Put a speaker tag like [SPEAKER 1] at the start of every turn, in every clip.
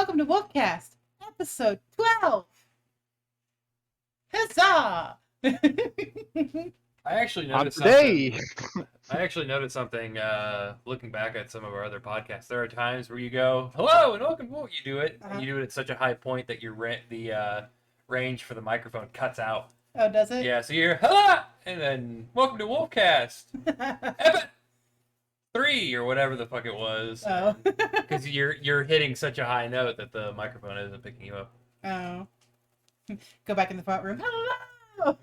[SPEAKER 1] welcome to Wolfcast, episode 12. Huzzah!
[SPEAKER 2] I actually noticed
[SPEAKER 3] Today.
[SPEAKER 2] something. I actually noticed something. Looking back at some of our other podcasts, there are times where you go, "Hello and welcome." Well, you do it, and you do it at such a high point that your range for the microphone cuts out.
[SPEAKER 1] Oh, does it?
[SPEAKER 2] Yeah, so you're hello, and then welcome to Wolfcast, episode 3 or whatever the fuck it was.
[SPEAKER 1] Oh.
[SPEAKER 2] Because you're hitting such a high note that the microphone isn't picking you up.
[SPEAKER 1] Oh. Go back in the front room. Hello!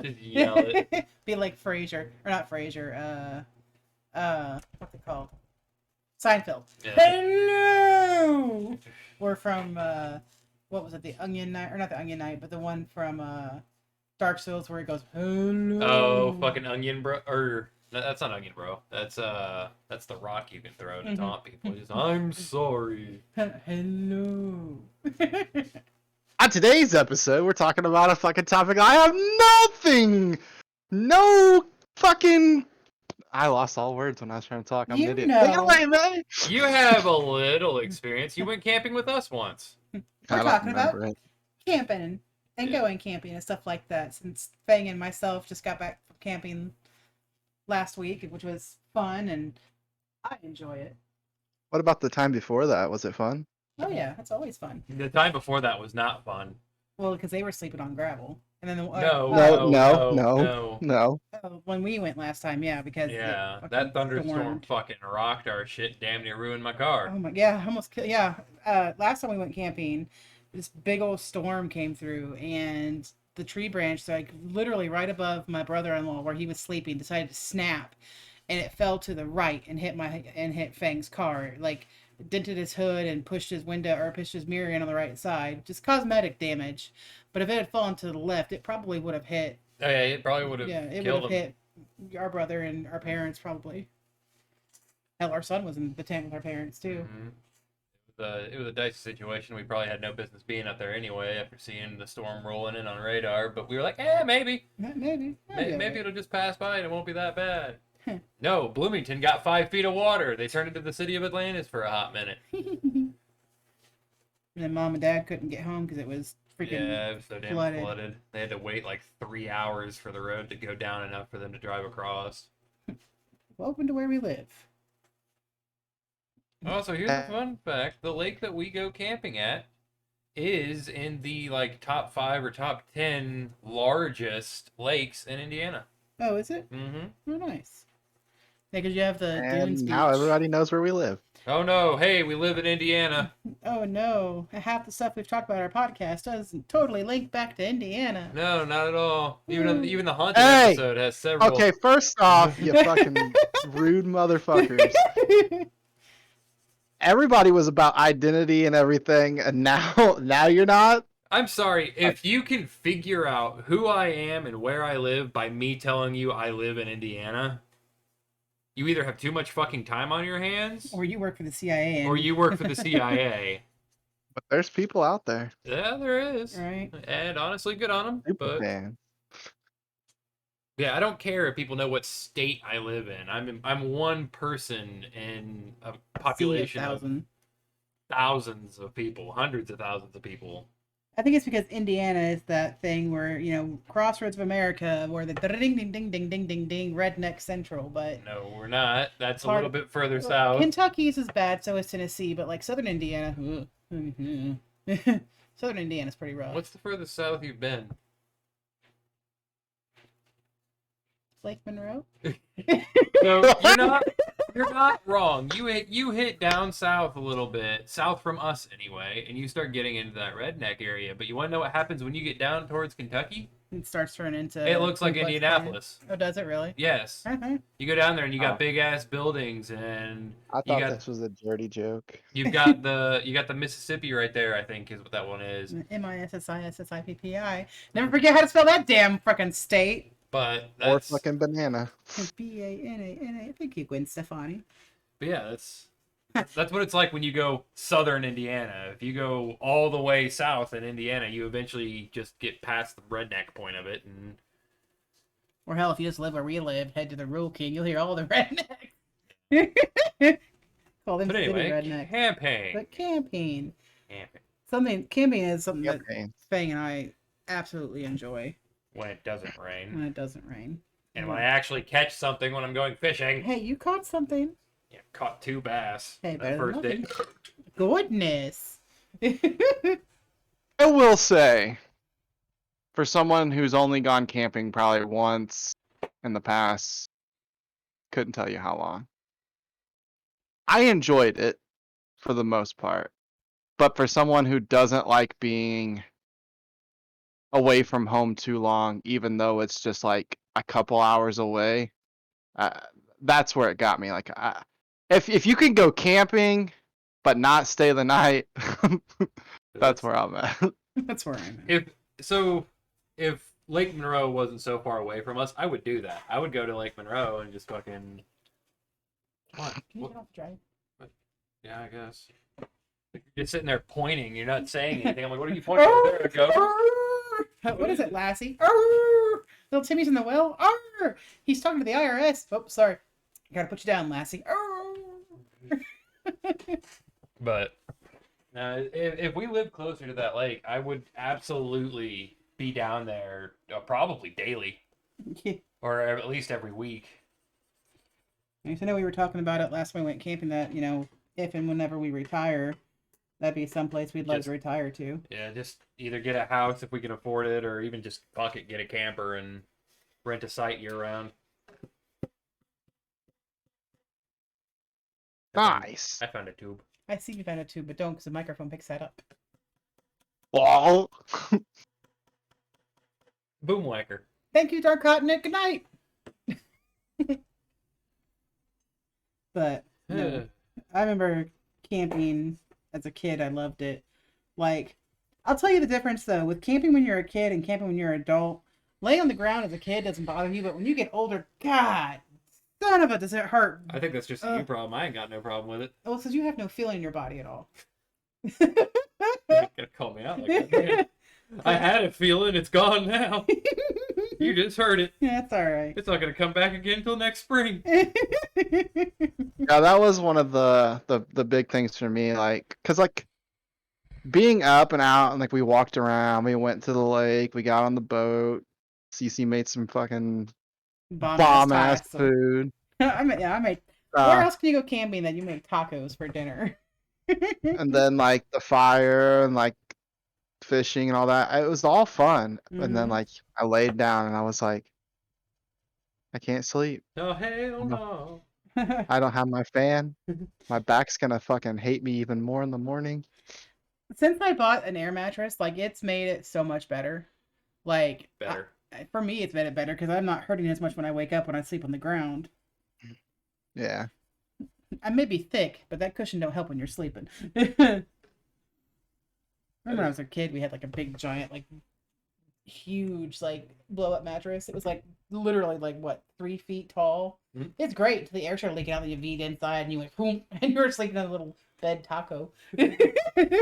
[SPEAKER 2] Just yell it.
[SPEAKER 1] Be like Frasier. Or not Frasier. What's it called? Seinfeld.
[SPEAKER 2] Yeah.
[SPEAKER 1] Hello! Or from, what was it? The Onion Knight? Or not the Onion Knight, but the one from, Dark Souls where he goes, hello.
[SPEAKER 2] Oh, fucking Onion Bro. Or, no, that's not Onion Bro. That's the rock you can throw to taunt people. He's, I'm sorry.
[SPEAKER 1] Hello.
[SPEAKER 3] On today's episode, we're talking about a fucking topic I have nothing! No fucking... I lost all words when I was trying to talk. I'm
[SPEAKER 1] You
[SPEAKER 3] an idiot.
[SPEAKER 1] know.
[SPEAKER 3] Take it away, man!
[SPEAKER 2] You have a little experience. You went camping with us once.
[SPEAKER 3] I
[SPEAKER 1] We're
[SPEAKER 3] don't
[SPEAKER 1] talking about
[SPEAKER 3] remember it.
[SPEAKER 1] camping and
[SPEAKER 2] Yeah.
[SPEAKER 1] going camping and stuff like that. Since Fang and myself just got back from camping last week, which was fun, and I enjoy it.
[SPEAKER 3] What about the time before that? Was it fun?
[SPEAKER 1] Oh yeah, that's always fun.
[SPEAKER 2] The time before that was not fun.
[SPEAKER 1] Well, because they were sleeping on gravel, and then
[SPEAKER 3] No.
[SPEAKER 1] when we went last time, yeah, because
[SPEAKER 2] Yeah,
[SPEAKER 1] it
[SPEAKER 2] that
[SPEAKER 1] fucking
[SPEAKER 2] thunderstorm
[SPEAKER 1] stormed.
[SPEAKER 2] fucking rocked our shit. Damn near ruined my car.
[SPEAKER 1] Oh my, yeah, almost killed. Yeah, last time we went camping, this big old storm came through, and the tree branch, like literally right above my brother-in-law where he was sleeping, decided to snap, and it fell to the right and hit Fang's car, like dented his hood and pushed his mirror in on the right side. Just cosmetic damage, but if it had fallen to the left, it probably would have hit.
[SPEAKER 2] Oh, yeah, it probably would have
[SPEAKER 1] Yeah, it would
[SPEAKER 2] killed
[SPEAKER 1] have
[SPEAKER 2] him.
[SPEAKER 1] hit our brother and our parents probably. Hell, our son was in the tent with our parents too.
[SPEAKER 2] Mhm. It was a dicey situation. We probably had no business being up there anyway after seeing the storm rolling in on radar. But we were like, maybe.
[SPEAKER 1] Maybe.
[SPEAKER 2] Maybe it'll just pass by and it won't be that bad. No, Bloomington got 5 feet of water. They turned into the city of Atlantis for a hot minute.
[SPEAKER 1] And then mom and dad couldn't get home because it was freaking
[SPEAKER 2] Yeah, it was so damn flooded. They had to wait like 3 hours for the road to go down enough for them to drive across.
[SPEAKER 1] Welcome to where we live.
[SPEAKER 2] Also, here's a fun fact. The lake that we go camping at is in the like top 5 or top 10 largest lakes in Indiana.
[SPEAKER 1] Oh, is it?
[SPEAKER 2] Mm-hmm.
[SPEAKER 1] Oh, nice. Yeah, because you have the Dunes
[SPEAKER 3] And now
[SPEAKER 1] Beach.
[SPEAKER 3] everybody knows where we live.
[SPEAKER 2] Oh no, hey, we live in Indiana.
[SPEAKER 1] Oh no, half the stuff we've talked about on our podcast doesn't totally link back to Indiana.
[SPEAKER 2] No, not at all. Even the haunted
[SPEAKER 3] Hey!
[SPEAKER 2] episode has several.
[SPEAKER 3] Okay, first off, you fucking rude motherfuckers. Everybody was about identity and everything, and now you're not?
[SPEAKER 2] I'm sorry, if you can figure out who I am and where I live by me telling you I live in Indiana, you either have too much fucking time on your hands,
[SPEAKER 1] Or you work for the CIA.
[SPEAKER 2] or you work for the CIA.
[SPEAKER 3] But there's people out there.
[SPEAKER 2] Yeah, there is.
[SPEAKER 1] Right.
[SPEAKER 2] And honestly, good on them.
[SPEAKER 3] Super
[SPEAKER 2] But
[SPEAKER 3] fans.
[SPEAKER 2] yeah, I don't care if people know what state I live in. I'm one person in a population of
[SPEAKER 1] 1,000.
[SPEAKER 2] thousands of people, hundreds of thousands of people.
[SPEAKER 1] I think it's because Indiana is that thing where, Crossroads of America, where the ding ding ding ding ding ding ding redneck central, but
[SPEAKER 2] No, we're not. That's a
[SPEAKER 1] Part-
[SPEAKER 2] little bit further
[SPEAKER 1] well,
[SPEAKER 2] south.
[SPEAKER 1] Kentucky's is bad, so is Tennessee, but like Southern Indiana, Southern Indiana's pretty rough.
[SPEAKER 2] What's the furthest south you've been?
[SPEAKER 1] Lake Monroe?
[SPEAKER 2] So you're not wrong. You hit down south a little bit, south from us anyway, and you start getting into that redneck area. But you want to know what happens when you get down towards Kentucky?
[SPEAKER 1] It starts turning into.
[SPEAKER 2] It looks like
[SPEAKER 1] Ku Klux
[SPEAKER 2] Indianapolis.
[SPEAKER 1] Klan. Oh, does it really?
[SPEAKER 2] Yes.
[SPEAKER 1] Uh-huh.
[SPEAKER 2] You go down there and you got
[SPEAKER 3] Oh.
[SPEAKER 2] big ass buildings, and
[SPEAKER 3] I
[SPEAKER 2] you
[SPEAKER 3] thought
[SPEAKER 2] got
[SPEAKER 3] this was a dirty joke.
[SPEAKER 2] you've got the Mississippi right there. I think is what that one is.
[SPEAKER 1] MISSISSIPPI. Never forget how to spell that damn frickin' state.
[SPEAKER 2] But
[SPEAKER 3] Or
[SPEAKER 2] that's
[SPEAKER 3] fucking banana.
[SPEAKER 1] BANANA. Thank you, Gwen Stefani.
[SPEAKER 2] but yeah, that's what it's like when you go southern Indiana. If you go all the way south in Indiana, you eventually just get past the redneck point of it, and
[SPEAKER 1] Or hell, if you just live where we live, head to the Rule King, you'll hear all the rednecks. Call them
[SPEAKER 2] but
[SPEAKER 1] city
[SPEAKER 2] anyway,
[SPEAKER 1] rednecks.
[SPEAKER 2] campaign.
[SPEAKER 1] But camping. Camping is something that
[SPEAKER 3] Campaign.
[SPEAKER 1] Fang and I absolutely enjoy
[SPEAKER 2] When it doesn't rain.
[SPEAKER 1] when it doesn't rain.
[SPEAKER 2] And when I actually catch something when I'm going fishing.
[SPEAKER 1] Hey, you caught something.
[SPEAKER 2] Yeah, caught 2 bass.
[SPEAKER 1] Hey,
[SPEAKER 2] that
[SPEAKER 1] better
[SPEAKER 2] first
[SPEAKER 1] than
[SPEAKER 2] day.
[SPEAKER 1] nothing. Goodness.
[SPEAKER 3] I will say, for someone who's only gone camping probably once in the past, couldn't tell you how long. I enjoyed it for the most part. But for someone who doesn't like being away from home too long, even though it's just like a couple hours away, uh, that's where it got me. Like, if you can go camping but not stay the night, that's where I'm at.
[SPEAKER 1] That's where I'm at.
[SPEAKER 2] If Lake Monroe wasn't so far away from us, I would do that. I would go to Lake Monroe and just fucking. What?
[SPEAKER 1] Can you get off the drive?
[SPEAKER 2] Yeah, I guess. You're just sitting there pointing. You're not saying anything. I'm like, what are you pointing at? There it goes.
[SPEAKER 1] What is it, Lassie? Little Timmy's in the well. He's talking to the IRS. Oh, sorry. Gotta put you down, Lassie.
[SPEAKER 2] But if we lived closer to that lake, I would absolutely be down there probably daily.
[SPEAKER 1] Yeah.
[SPEAKER 2] Or at least every week.
[SPEAKER 1] I know we were talking about it last time we went camping that, if and whenever we retire, that'd be someplace we'd love to retire to.
[SPEAKER 2] Yeah, just either get a house if we can afford it, or even just fuck it, get a camper and rent a site year round.
[SPEAKER 3] Nice.
[SPEAKER 2] I found a tube.
[SPEAKER 1] I see you found it too, but don't because the microphone picks that up.
[SPEAKER 3] Well,
[SPEAKER 2] Boom whacker.
[SPEAKER 1] Thank you, Dark Continent. Good night. But no, I remember camping as a kid. I loved it. Like, I'll tell you the difference though with camping when you're a kid and camping when you're an adult. Laying on the ground as a kid doesn't bother you, but when you get older, God, son of a, does it hurt?
[SPEAKER 2] I think that's just a you problem. I ain't got no problem with it.
[SPEAKER 1] Well, because you have no feeling in your body at all.
[SPEAKER 2] You're gonna call me out like that, man. I had a feeling. It's gone now. You just heard it.
[SPEAKER 1] Yeah, it's all right.
[SPEAKER 2] It's not gonna come back again until next spring.
[SPEAKER 3] yeah, that was one of the big things for me. Like, cause like being up and out and like we walked around, we went to the lake, we got on the boat. Cece made some fucking bomb ass food.
[SPEAKER 1] I made. Where else can you go camping that you make tacos for dinner?
[SPEAKER 3] And then like the fire and like fishing and all that. It was all fun. And then like I laid down and I was like, I can't sleep.
[SPEAKER 2] Oh hell no.
[SPEAKER 3] I don't have my fan. My back's gonna fucking hate me even more in the morning.
[SPEAKER 1] Since I bought an air mattress, like it's made it so much better. Like
[SPEAKER 2] Better.
[SPEAKER 1] For me, it's made it better because I'm not hurting as much when I wake up when I sleep on the ground.
[SPEAKER 3] Yeah.
[SPEAKER 1] I may be thick, but that cushion don't help when you're sleeping. Remember when I was a kid, we had like a big giant, like huge, like blow up mattress. It was like literally like what, 3 feet tall.
[SPEAKER 2] Mm-hmm.
[SPEAKER 1] It's great. The air started leaking out, and you V'd inside, and you went boom, and you were sleeping on a little bed taco.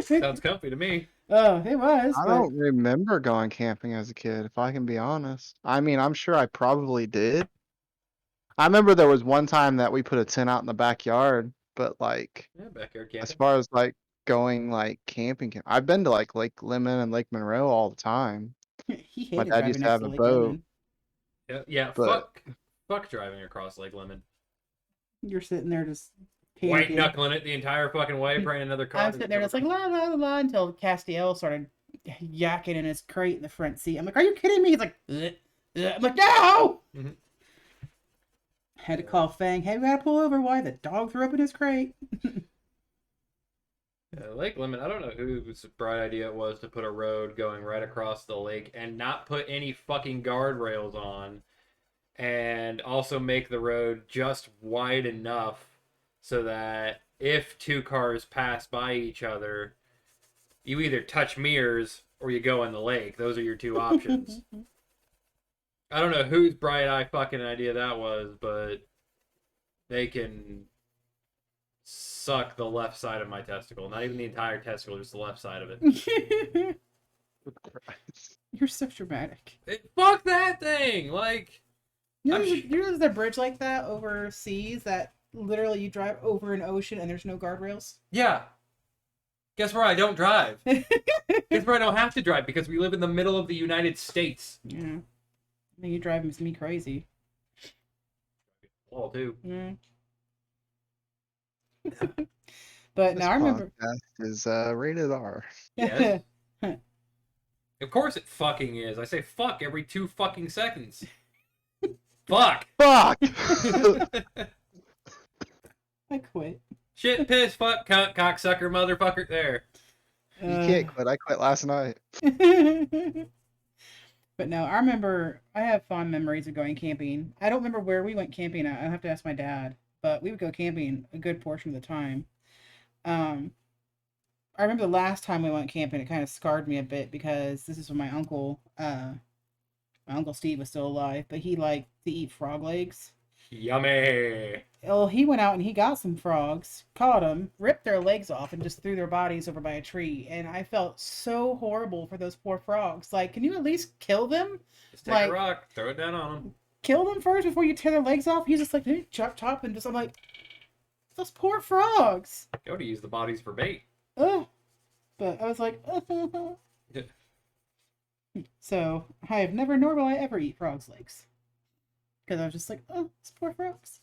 [SPEAKER 2] Sounds comfy to me.
[SPEAKER 1] Oh, it was.
[SPEAKER 3] I don't remember going camping as a kid, if I can be honest. I mean, I'm sure I probably did. I remember there was one time that we put a tent out in the backyard, but like,
[SPEAKER 2] Yeah, backyard camping.
[SPEAKER 3] as far as like going like camping, I've been to like Lake Lemon and Lake Monroe all the time.
[SPEAKER 1] He
[SPEAKER 3] My
[SPEAKER 1] hated
[SPEAKER 3] dad
[SPEAKER 1] driving
[SPEAKER 3] used to
[SPEAKER 1] next
[SPEAKER 3] have
[SPEAKER 1] to
[SPEAKER 3] a
[SPEAKER 1] Lake
[SPEAKER 3] boat.
[SPEAKER 1] Lemon.
[SPEAKER 2] Yeah,
[SPEAKER 3] But-
[SPEAKER 2] fuck driving across Lake Lemon.
[SPEAKER 1] You're sitting there just
[SPEAKER 2] White
[SPEAKER 1] panicking.
[SPEAKER 2] knuckling it the entire fucking way, praying another car.
[SPEAKER 1] I was sitting there just like la la la la until Castiel started yakking in his crate in the front seat. I'm like, "Are you kidding me?" He's like, "Ugh, ugh." I'm like, "No!"
[SPEAKER 2] Mhm.
[SPEAKER 1] Had to call Fang. Hey, we gotta pull over. Why? The dog threw up in his crate.
[SPEAKER 2] Lake Lemon, I don't know whose bright idea it was to put a road going right across the lake and not put any fucking guardrails on, and also make the road just wide enough so that if 2 cars pass by each other, you either touch mirrors or you go in the lake. Those are your 2 options. I don't know whose bright eye fucking idea that was, but they can suck the left side of my testicle. Not even the entire testicle, just the left side of it.
[SPEAKER 1] You're so dramatic.
[SPEAKER 2] Fuck that thing! Like,
[SPEAKER 1] You know, there's a bridge like that overseas that literally you drive over an ocean and there's no guardrails.
[SPEAKER 2] yeah. Guess where I don't drive? Guess where I don't have to drive because we live in the middle of the United States.
[SPEAKER 1] Yeah. I think you driving me crazy.
[SPEAKER 2] Wall too.
[SPEAKER 1] Mm. But
[SPEAKER 3] This
[SPEAKER 1] now I remember.
[SPEAKER 3] podcast is rated R.
[SPEAKER 2] Yes. Of course it fucking is. I say fuck every 2 fucking seconds. Fuck.
[SPEAKER 3] Fuck!
[SPEAKER 1] I quit.
[SPEAKER 2] Shit, piss, fuck, cunt, cocksucker, motherfucker. There.
[SPEAKER 3] You can't quit. I quit last night.
[SPEAKER 1] But no, I remember I have fond memories of going camping. I don't remember where we went camping at. I have to ask my dad, but we would go camping a good portion of the time. I remember the last time we went camping, it kind of scarred me a bit because this is when my uncle Steve was still alive, but he liked to eat frog legs.
[SPEAKER 2] Yummy.
[SPEAKER 1] Oh, he went out and he got some frogs, caught them, ripped their legs off, and just threw their bodies over by a tree. And I felt so horrible for those poor frogs. Like, can you at least kill them?
[SPEAKER 2] Just take a rock, throw it down on them.
[SPEAKER 1] Kill them first before you tear their legs off? He's just like, hey, chop, and just, I'm like, those poor frogs.
[SPEAKER 2] Go to use the bodies for bait.
[SPEAKER 1] Oh, but I was like, So, I have never, nor will I ever eat frogs' legs. Because I was just like, oh, it's poor frogs.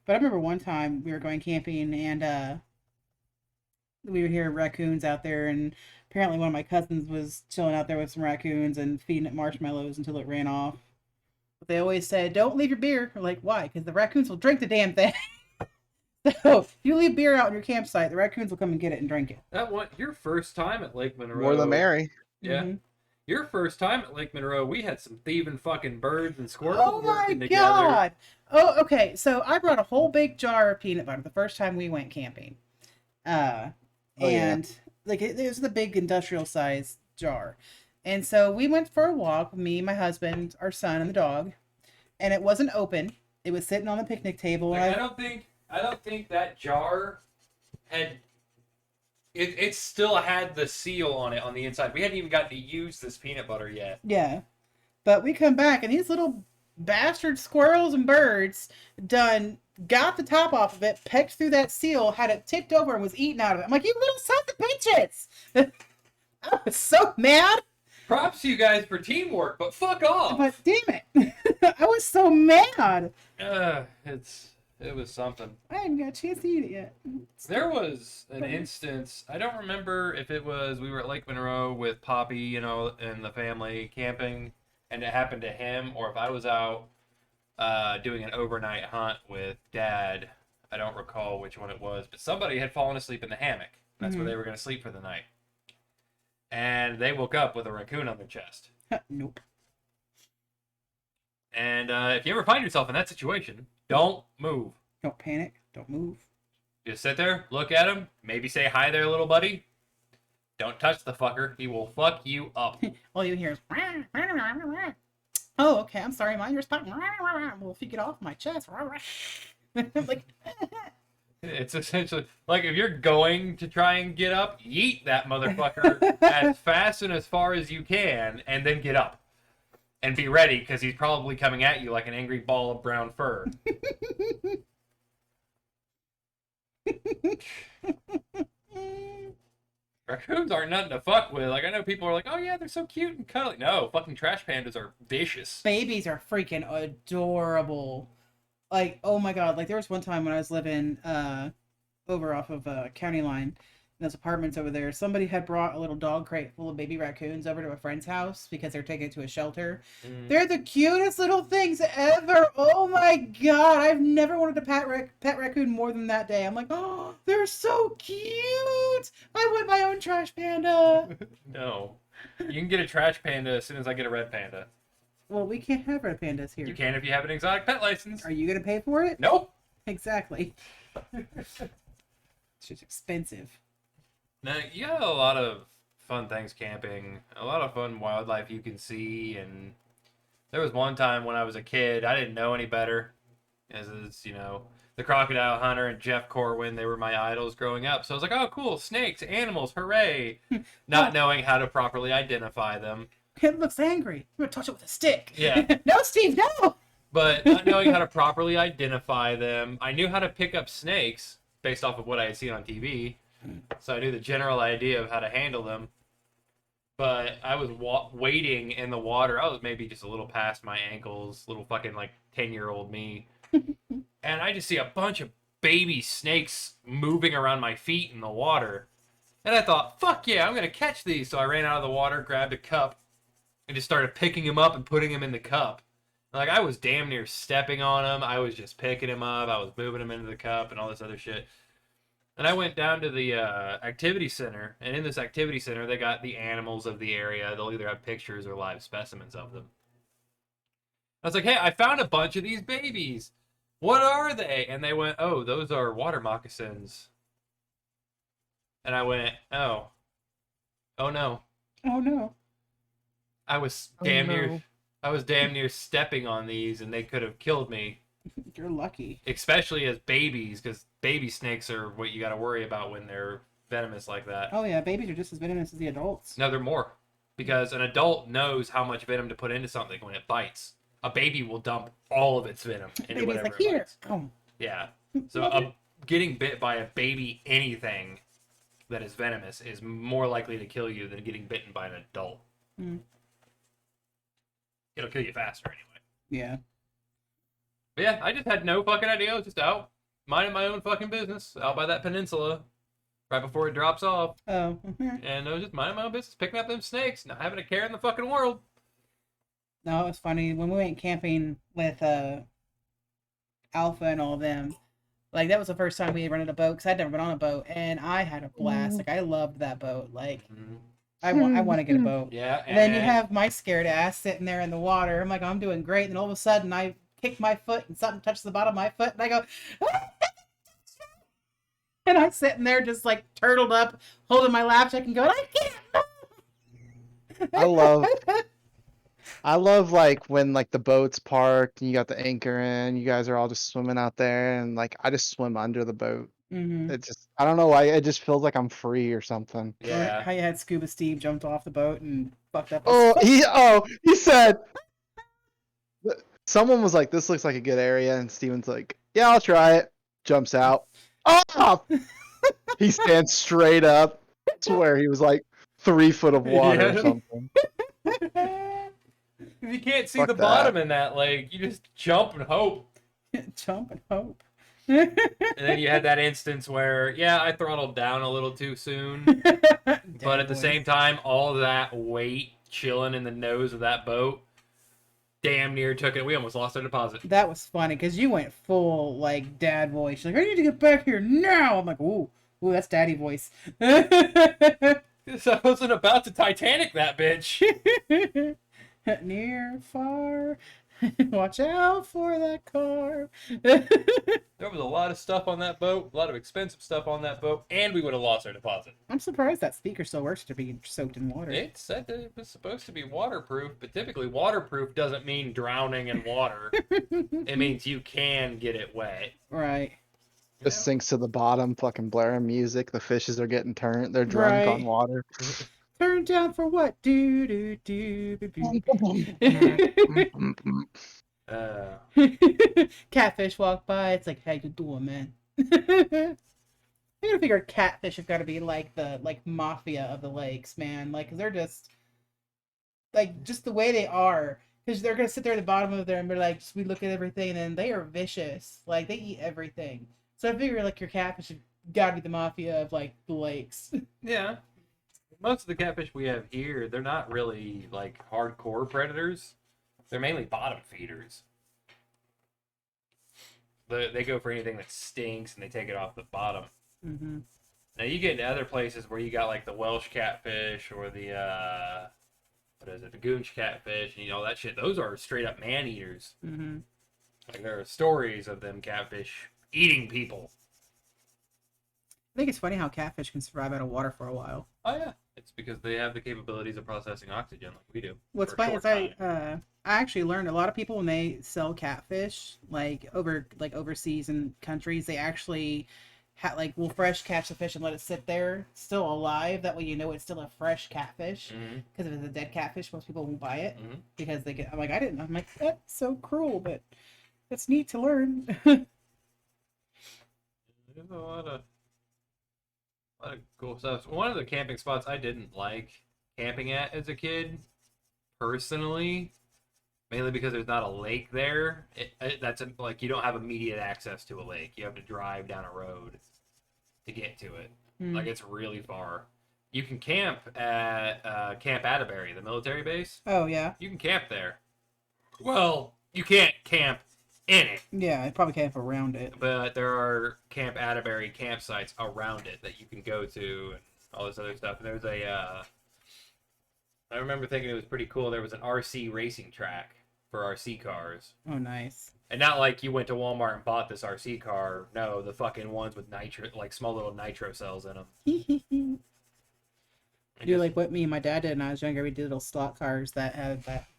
[SPEAKER 1] But I remember one time we were going camping and we would hear raccoons out there, and apparently one of my cousins was chilling out there with some raccoons and feeding it marshmallows until it ran off. But they always said, don't leave your beer. We're like, why? Because the raccoons will drink the damn thing. So if you leave beer out on your campsite, the raccoons will come and get it and drink it.
[SPEAKER 2] Your first time at Lake Monroe.
[SPEAKER 3] More the merry.
[SPEAKER 2] Yeah.
[SPEAKER 1] Mm-hmm.
[SPEAKER 2] Your first time at Lake Monroe, we had some thieving fucking birds and squirrels
[SPEAKER 1] Oh my
[SPEAKER 2] working
[SPEAKER 1] god!
[SPEAKER 2] together.
[SPEAKER 1] Oh, okay. So I brought a whole big jar of peanut butter the first time we went camping. And like it was the big industrial size jar. And so we went for a walk, me, my husband, our son, and the dog. And it wasn't open. It was sitting on the picnic table.
[SPEAKER 2] Like, I don't think that jar had. It still had the seal on it on the inside. We hadn't even gotten to use this peanut butter yet.
[SPEAKER 1] Yeah. But we come back and these little bastard squirrels and birds got the top off of it, pecked through that seal, had it tipped over and was eating out of it. I'm like, you little son of bitches! I was so mad.
[SPEAKER 2] Props to you guys for teamwork, but fuck off.
[SPEAKER 1] But damn it. I was so mad.
[SPEAKER 2] It was something.
[SPEAKER 1] I hadn't got a chance to eat it yet.
[SPEAKER 2] There was an instance, I don't remember if it was, we were at Lake Monroe with Poppy, and the family camping, and it happened to him, or if I was out doing an overnight hunt with Dad. I don't recall which one it was, but somebody had fallen asleep in the hammock. That's where they were going to sleep for the night. And they woke up with a raccoon on their chest.
[SPEAKER 1] Nope.
[SPEAKER 2] And if you ever find yourself in that situation, don't move.
[SPEAKER 1] Don't panic. Don't move.
[SPEAKER 2] Just sit there, look at him, maybe say hi there, little buddy. Don't touch the fucker. He will fuck you up.
[SPEAKER 1] All you hear is, oh, okay, I'm sorry, mind your spot. Well, if you get off my chest. I'm like,
[SPEAKER 2] It's essentially like if you're going to try and get up, yeet that motherfucker as fast and as far as you can, and then get up. And be ready, because he's probably coming at you like an angry ball of brown fur. Raccoons aren't nothing to fuck with. Like, I know people are like, oh yeah, they're so cute and cuddly. No, fucking trash pandas are vicious.
[SPEAKER 1] babies are freaking adorable. Like, oh my god, like there was one time when I was living over off of County Line in those apartments over there, somebody had brought a little dog crate full of baby raccoons over to a friend's house because they're taking it to a shelter. They're the cutest little things ever. Oh my god, I've never wanted to pet raccoon more than that day. I'm like, oh, they're so cute. I want my own trash panda.
[SPEAKER 2] No. You can get a trash panda as soon as I get a red panda.
[SPEAKER 1] Well, we can't have red pandas here.
[SPEAKER 2] You can if you have an exotic pet license.
[SPEAKER 1] Are you gonna pay for it?
[SPEAKER 2] Nope.
[SPEAKER 1] Exactly. It's just expensive.
[SPEAKER 2] Now, you got a lot of fun things camping, a lot of fun wildlife you can see, and there was one time when I was a kid, I didn't know any better, as is, the crocodile hunter and Jeff Corwin, they were my idols growing up, so I was like, oh, cool, snakes, animals, hooray, not knowing how to properly identify them.
[SPEAKER 1] It looks angry. I'm gonna touch it with a stick.
[SPEAKER 2] Yeah.
[SPEAKER 1] No, Steve, no!
[SPEAKER 2] But not knowing how to properly identify them, I knew how to pick up snakes, based off of what I had seen on TV. so I knew the general idea of how to handle them. But I was wading in the water. I was maybe just a little past my ankles, little fucking like 10-year-old me, and I just see a bunch of baby snakes moving around my feet in the water. And I thought, fuck yeah, I'm gonna catch these. So I ran out of the water, grabbed a cup, and just started picking them up and putting them in the cup. Like, I was damn near stepping on them. I was just picking them up. I was moving them into the cup and all this other shit. And I went down to the activity center, and in this activity center, they got the animals of the area. They'll either have pictures or live specimens of them. I was like, hey, I found a bunch of these babies. What are they? And they went, oh, those are water moccasins. And I went, oh no.
[SPEAKER 1] Oh no.
[SPEAKER 2] I was
[SPEAKER 3] Oh,
[SPEAKER 2] damn
[SPEAKER 3] no.
[SPEAKER 2] near I was damn near stepping on these, and they could have killed me,
[SPEAKER 1] You're lucky.
[SPEAKER 2] especially as babies, because baby snakes are what you got to worry about when they're venomous like that.
[SPEAKER 1] Oh yeah, babies are just as venomous as the adults.
[SPEAKER 2] No, they're more, because an adult knows how much venom to put into something when it bites. A baby will dump all of its venom into
[SPEAKER 1] Baby's
[SPEAKER 2] whatever
[SPEAKER 1] like,
[SPEAKER 2] it
[SPEAKER 1] here.
[SPEAKER 2] bites.
[SPEAKER 1] Oh.
[SPEAKER 2] Yeah. So getting bit by a baby anything that is venomous is more likely to kill you than getting bitten by an adult.
[SPEAKER 1] Mm.
[SPEAKER 2] It'll kill you faster anyway.
[SPEAKER 1] Yeah.
[SPEAKER 2] But yeah, I just had no fucking idea. I was just out minding my own fucking business out by that peninsula right before it drops off.
[SPEAKER 1] Oh.
[SPEAKER 2] And I was just minding my own business, picking up them snakes, not having a care in the fucking world.
[SPEAKER 1] No, it was funny when we went camping with Alpha and all of them. Like that was the first time we had rented a boat because I'd never been on a boat, and I had a blast. Like I loved that boat. Like I want to get a boat.
[SPEAKER 2] Yeah,
[SPEAKER 1] And then you have my scared ass sitting there in the water. I'm like, I'm doing great. And then all of a sudden, I kick my foot and something touches the bottom of my foot, and I go, and I'm sitting there just like turtled up, holding my lap check and going, I can't.
[SPEAKER 3] I love like when like the boat's parked and you got the anchor in, you guys are all just swimming out there, and like I just swim under the boat.
[SPEAKER 1] Mm-hmm.
[SPEAKER 3] It just, I don't know why, it just feels like I'm free or something.
[SPEAKER 2] Yeah.
[SPEAKER 1] How you had Scuba Steve jumped off the boat and fucked up.
[SPEAKER 3] He said, someone was like, this looks like a good area, and Steven's like, yeah, I'll try it. Jumps out. Oh! He stands straight up. I swear he was like 3 foot of water or
[SPEAKER 2] Yeah.
[SPEAKER 3] something.
[SPEAKER 2] If you can't see
[SPEAKER 3] Fuck
[SPEAKER 2] the
[SPEAKER 3] that.
[SPEAKER 2] bottom in that lake, you just jump and hope.
[SPEAKER 1] Jump and hope.
[SPEAKER 2] And then you had that instance where, yeah, I throttled down a little too soon. But at the same time, all that weight chilling in the nose of that boat damn near took it. We almost lost our deposit.
[SPEAKER 1] That was funny because you went full like dad voice. You're like, I need to get back here now. I'm like, ooh, that's daddy voice.
[SPEAKER 2] Because I wasn't about to Titanic that bitch.
[SPEAKER 1] Near, far, watch out for that car.
[SPEAKER 2] There was a lot of stuff on that boat, a lot of expensive stuff on that boat, and we would have lost our deposit.
[SPEAKER 1] I'm surprised that speaker still works to be soaked in water.
[SPEAKER 2] It said that it was supposed to be waterproof, but typically waterproof doesn't mean drowning in water. It means you can get it wet.
[SPEAKER 1] Right.
[SPEAKER 3] Just sinks to the bottom, fucking blaring music. The fishes are getting turned. They're drunk
[SPEAKER 1] Right.
[SPEAKER 3] on water.
[SPEAKER 1] Turn down for what? Do do do. do. Catfish walk by. It's like, how you doing, man? I gotta figure catfish have got to be like the mafia of the lakes, man. Like, 'cause they're just the way they are. Because they're gonna sit there at the bottom of there and be like, we look at everything, and they are vicious. Like they eat everything. So I figure like your catfish have got to be the mafia of like the lakes.
[SPEAKER 2] Yeah. Most of the catfish we have here, they're not really like hardcore predators. They're mainly bottom feeders. They go for anything that stinks and they take it off the bottom.
[SPEAKER 1] Mm-hmm.
[SPEAKER 2] Now you get into other places where you got like the Welsh catfish or the the Goonch catfish and all that shit. Those are straight up man eaters.
[SPEAKER 1] Mm-hmm.
[SPEAKER 2] Like there are stories of them catfish eating people.
[SPEAKER 1] I think it's funny how catfish can survive out of water for a while.
[SPEAKER 2] Oh yeah, it's because they have the capabilities of processing oxygen like we do.
[SPEAKER 1] What's
[SPEAKER 2] for a
[SPEAKER 1] funny is
[SPEAKER 2] short time.
[SPEAKER 1] I actually learned a lot of people when they sell catfish overseas in countries, they actually will fresh catch the fish and let it sit there still alive. That way you know it's still a fresh catfish. Because if it's a dead catfish, most people won't buy it because they get. I'm like, I didn't. I'm like, that's so cruel, but it's neat to learn.
[SPEAKER 2] There's a lot A lot of cool stuff. One of the camping spots I didn't like camping at as a kid, personally, mainly because there's not a lake there. Like you don't have immediate access to a lake. You have to drive down a road to get to it. Like
[SPEAKER 1] Mm.
[SPEAKER 2] it's really far. You can camp at Camp Atterbury, the military base.
[SPEAKER 1] Oh yeah.
[SPEAKER 2] You can camp there. Well, you can't camp in it,
[SPEAKER 1] Yeah, I probably camp around it.
[SPEAKER 2] but there are Camp Atterbury campsites around it that you can go to and all this other stuff. And there's I remember thinking it was pretty cool. There was an RC racing track for RC cars.
[SPEAKER 1] Oh, nice.
[SPEAKER 2] And not like you went to Walmart and bought this RC car. No, the fucking ones with nitro, like small little nitro cells in them.
[SPEAKER 1] Do like what me and my dad did when I was younger. We did little slot cars that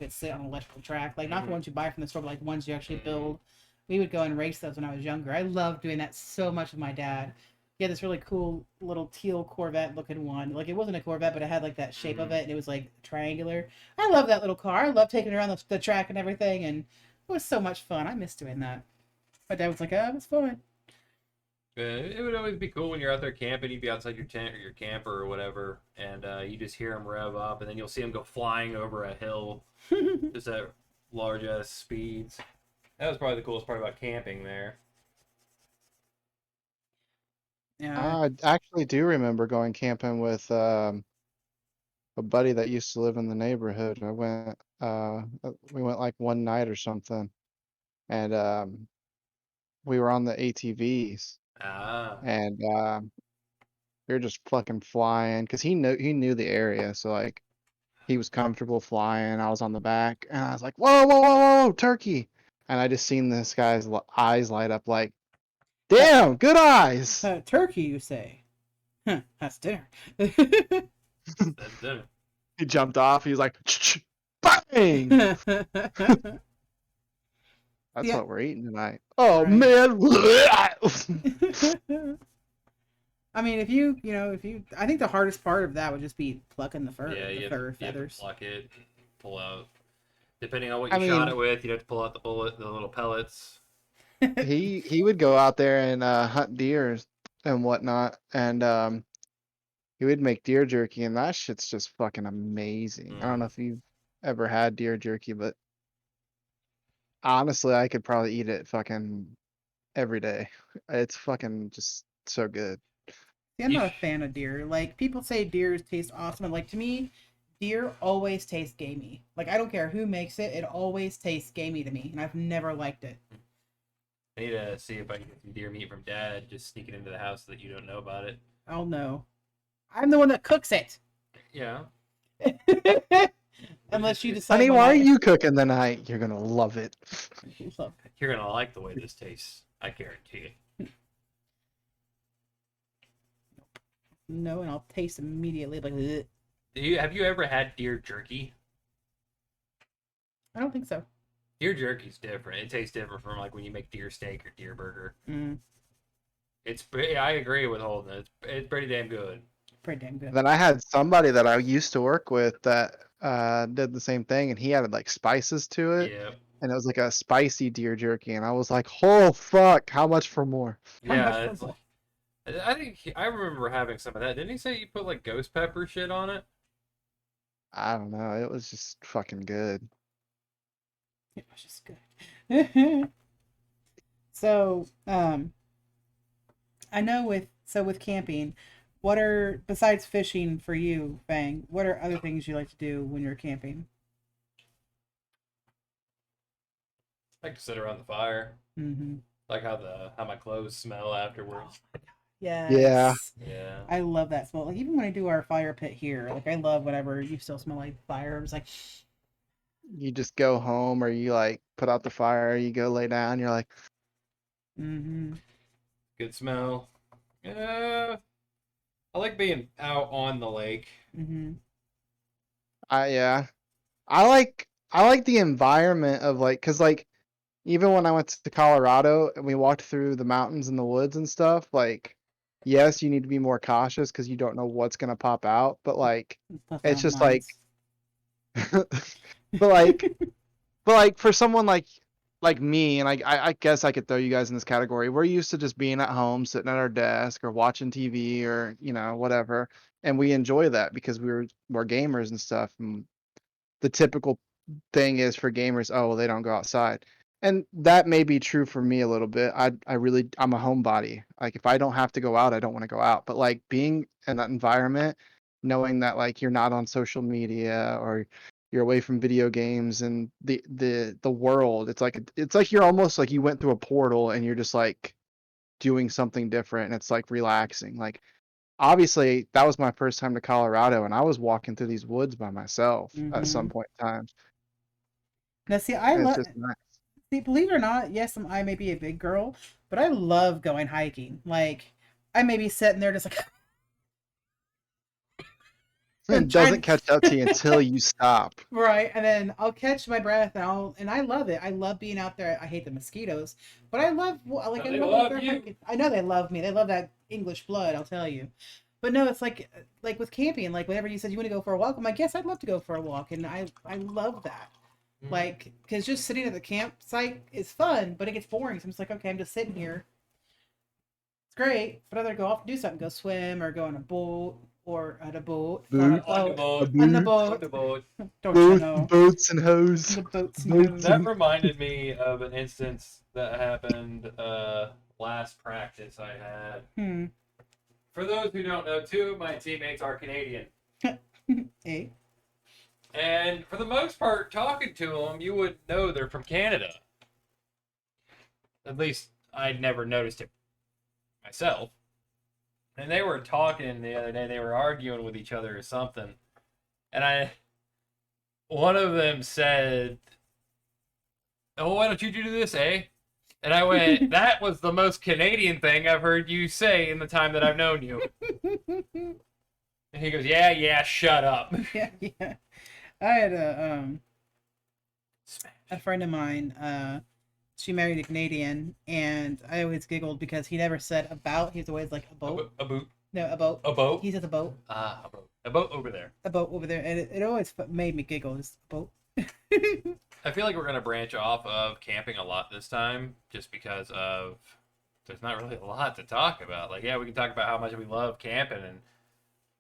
[SPEAKER 1] sit on an electrical track, like not the ones you buy from the store, but like the ones you actually build. We would go and race those when I was younger. I loved doing that so much with my dad. He had this really cool little teal Corvette looking one. Like it wasn't a Corvette, but it had like that shape of it, and it was like triangular. I love that little car. I love taking it around the track and everything, and it was so much fun. I miss doing that. My dad was like, "Oh, it was fun."
[SPEAKER 2] It would always be cool when you're out there camping. You'd be outside your tent or your camper or whatever, and you just hear them rev up, and then you'll see them go flying over a hill, just at large ass speeds. That was probably the coolest part about camping there.
[SPEAKER 1] Yeah.
[SPEAKER 3] I actually do remember going camping with a buddy that used to live in the neighborhood. We went like one night or something, and we were on the ATVs,
[SPEAKER 2] Ah,
[SPEAKER 3] and we were just fucking flying because he knew the area, so like he was comfortable flying. I was on the back, and I was like, whoa, whoa, whoa, whoa, turkey! And I just seen this guy's eyes light up, like, damn, good eyes.
[SPEAKER 1] Turkey, you say? Huh, that's dinner.
[SPEAKER 2] that's dinner.
[SPEAKER 3] He jumped off. He was like, bang! That's
[SPEAKER 1] Yeah.
[SPEAKER 3] what we're eating tonight. Oh
[SPEAKER 1] Right.
[SPEAKER 3] man!
[SPEAKER 1] I mean, I think the hardest part of that would just be plucking the fur,
[SPEAKER 2] Yeah,
[SPEAKER 1] the
[SPEAKER 2] you
[SPEAKER 1] fur
[SPEAKER 2] have to
[SPEAKER 1] feathers.
[SPEAKER 2] pluck it, pull out. Depending on what
[SPEAKER 3] I
[SPEAKER 2] you shot
[SPEAKER 3] mean,
[SPEAKER 2] it with, you'd have to pull out the little pellets.
[SPEAKER 3] he would go out there and hunt deer and whatnot, and he would make deer jerky, and that shit's just fucking amazing. I don't know if you've ever had deer jerky, but honestly, I could probably eat it fucking every day. It's fucking just so good.
[SPEAKER 1] See, I'm
[SPEAKER 2] You,
[SPEAKER 1] not a fan of deer. Like people say deer taste awesome, and like to me, deer always taste gamey. Like I don't care who makes it, it always tastes gamey to me, and I've never liked it.
[SPEAKER 2] I need to see if I can get some deer meat from Dad. Just sneak it into the house so that you don't know about it.
[SPEAKER 1] I'll know. I'm the one that cooks it.
[SPEAKER 2] Yeah.
[SPEAKER 1] Unless you decide.
[SPEAKER 3] Honey,
[SPEAKER 1] one
[SPEAKER 3] why are
[SPEAKER 1] night-
[SPEAKER 3] you cooking tonight? You're gonna love it.
[SPEAKER 2] You're gonna like the way this tastes. I guarantee it.
[SPEAKER 1] No, and I'll taste immediately. Like, ugh.
[SPEAKER 2] Have you ever had deer jerky?
[SPEAKER 1] I don't think so.
[SPEAKER 2] Deer jerky's different. It tastes different from like when you make deer steak or deer burger.
[SPEAKER 1] Mm,
[SPEAKER 2] I agree with Holden. It's pretty damn good.
[SPEAKER 1] pretty damn good.
[SPEAKER 3] Then I had somebody that I used to work with that did the same thing, and he added like spices to it,
[SPEAKER 2] Yeah.
[SPEAKER 3] and it was like a spicy deer jerky, and I was like, "Oh fuck, how much for more?"
[SPEAKER 2] Yeah. I think I remember having some of that. Didn't he say you put like ghost pepper shit on it?
[SPEAKER 3] I don't know. It was just fucking good.
[SPEAKER 1] It was just good. So, I know with camping, what are besides fishing for you, Fang? What are other things you like to do when you're camping?
[SPEAKER 2] I like to sit around the fire.
[SPEAKER 1] Mm-hmm.
[SPEAKER 2] Like how my clothes smell afterwards.
[SPEAKER 1] Yes.
[SPEAKER 3] Yeah.
[SPEAKER 2] Yeah.
[SPEAKER 1] I love that smell. Like even when I do our fire pit here, like I love whenever you still smell like fire. It's like,
[SPEAKER 3] You just go home, or you like put out the fire, you go lay down, you're like,
[SPEAKER 1] mm-hmm.
[SPEAKER 2] Good smell. I like being out on the lake.
[SPEAKER 1] Mm-hmm.
[SPEAKER 3] yeah. I like the environment of like, cause like even when I went to Colorado and we walked through the mountains and the woods and stuff, like, yes, you need to be more cautious because you don't know what's gonna pop out, but like, it's just like, but like, but like for someone like like me, and I guess I could throw you guys in this category. We're used to just being at home, sitting at our desk, or watching TV, or whatever, and we enjoy that because we're gamers and stuff. And the typical thing is for gamers, oh, well, they don't go outside. And that may be true for me a little bit. I'm a homebody. Like if I don't have to go out, I don't want to go out. But like being in that environment, knowing that like you're not on social media or you're away from video games and the world, it's like you're almost like you went through a portal and you're just like doing something different and it's like relaxing. Like obviously that was my first time to Colorado and I was walking through these woods by myself at some
[SPEAKER 1] Hmm.
[SPEAKER 3] point in time.
[SPEAKER 1] Now, see, I
[SPEAKER 3] It's
[SPEAKER 1] love.
[SPEAKER 3] just nice.
[SPEAKER 1] See, believe it or not, yes, I may be a big girl, but I love going hiking. Like, I may be sitting there just like I'm
[SPEAKER 3] It doesn't
[SPEAKER 1] trying.
[SPEAKER 3] catch up to you until you stop.
[SPEAKER 1] Right, and then I'll catch my breath, and I love it. I love being out there. I hate the mosquitoes, but I love like
[SPEAKER 2] But
[SPEAKER 1] I
[SPEAKER 2] they
[SPEAKER 1] love out
[SPEAKER 2] love
[SPEAKER 1] there
[SPEAKER 2] you.
[SPEAKER 1] hiking. I know they love me. They love that English blood. I'll tell you. But no, it's like with camping. Like whenever you said you want to go for a walk, I'm like, yes, I'd love to go for a walk, and I love that.
[SPEAKER 2] Mhm.
[SPEAKER 1] Like, because just sitting at the campsite is fun, but it gets boring. So I'm just like, okay, I'm just sitting here. It's great, but I'd rather go off and do something, go swim or go on a boat or at a boat, on a
[SPEAKER 3] Boot,
[SPEAKER 2] On the
[SPEAKER 1] boat,
[SPEAKER 3] a
[SPEAKER 2] boat.
[SPEAKER 1] on the
[SPEAKER 3] boot,
[SPEAKER 2] On
[SPEAKER 1] boat.
[SPEAKER 2] the boat.
[SPEAKER 1] Don't you
[SPEAKER 3] boot,
[SPEAKER 1] know?
[SPEAKER 3] boats and hose,
[SPEAKER 1] The boats and
[SPEAKER 3] boats
[SPEAKER 1] hoes.
[SPEAKER 2] That
[SPEAKER 3] and
[SPEAKER 2] reminded me of an instance that happened last practice I had.
[SPEAKER 1] Hmm.
[SPEAKER 2] For those who don't know, two of my teammates are Canadian.
[SPEAKER 1] Hey.
[SPEAKER 2] And for the most part, talking to them, you would know they're from Canada. At least I'd never noticed it myself. And they were talking the other day, they were arguing with each other or something. And one of them said, "Oh, why don't you do this, eh?" And I went, "That was the most Canadian thing I've heard you say in the time that I've known you." And he goes, "Yeah, yeah, shut up."
[SPEAKER 1] Yeah, yeah. I had
[SPEAKER 2] Smash.
[SPEAKER 1] a friend of mine. She married a Canadian, and I always giggled because he never said about. He was always like a boat.
[SPEAKER 2] A boot.
[SPEAKER 1] No, a boat.
[SPEAKER 2] A boat.
[SPEAKER 1] He says a boat.
[SPEAKER 2] A boat. A boat over there.
[SPEAKER 1] A boat over there, and it always made me giggle. Just a boat.
[SPEAKER 2] I feel like we're gonna branch off of camping a lot this time, just because of there's not really a lot to talk about. Like, yeah, we can talk about how much we love camping and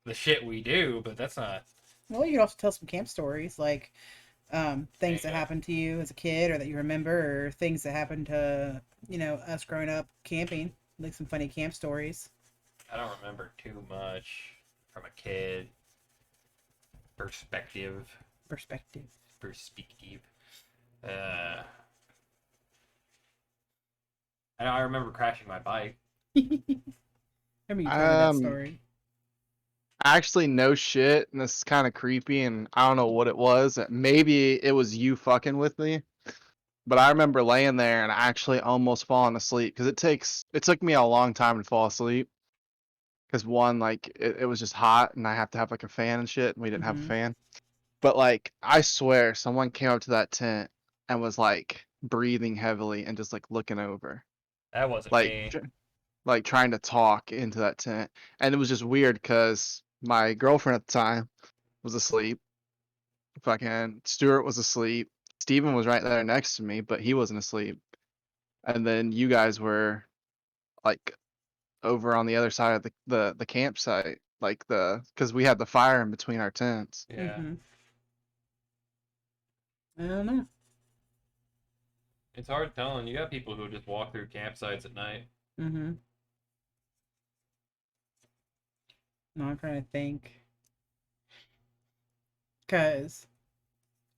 [SPEAKER 2] the shit we do, but that's not.
[SPEAKER 1] Well, you can also tell some camp stories, like
[SPEAKER 2] There
[SPEAKER 1] things
[SPEAKER 2] you
[SPEAKER 1] that
[SPEAKER 2] go.
[SPEAKER 1] happened to you as a kid, or that you remember, or things that happened to us growing up camping, like some funny camp stories.
[SPEAKER 2] I don't remember too much from a kid perspective.
[SPEAKER 1] Perspective.
[SPEAKER 2] Perspective. Uh, I remember crashing my bike.
[SPEAKER 1] Remember you told me that
[SPEAKER 3] um
[SPEAKER 1] story.
[SPEAKER 3] actually no shit, and this is kind of creepy and I don't know what it was. Maybe it was you fucking with me. But I remember laying there and actually almost falling asleep because it took me a long time to fall asleep because one like it was just hot and I have to have like a fan and shit and we didn't have a
[SPEAKER 1] Mm-hmm.
[SPEAKER 3] fan. But like I swear someone came up to that tent and was like breathing heavily and just like looking over.
[SPEAKER 2] That wasn't
[SPEAKER 3] Like
[SPEAKER 2] me.
[SPEAKER 3] like trying to talk into that tent. And it was just weird because my girlfriend at the time was asleep. Fucking Stuart was asleep. Steven was right there next to me, but he wasn't asleep. And then you guys were like over on the other side of the campsite, like because we had the fire in between our tents.
[SPEAKER 2] Yeah.
[SPEAKER 1] Mm-hmm. I don't know.
[SPEAKER 2] It's hard telling. You got people who just walk through campsites at night.
[SPEAKER 1] Mm-hmm. No, I'm trying to think. Cause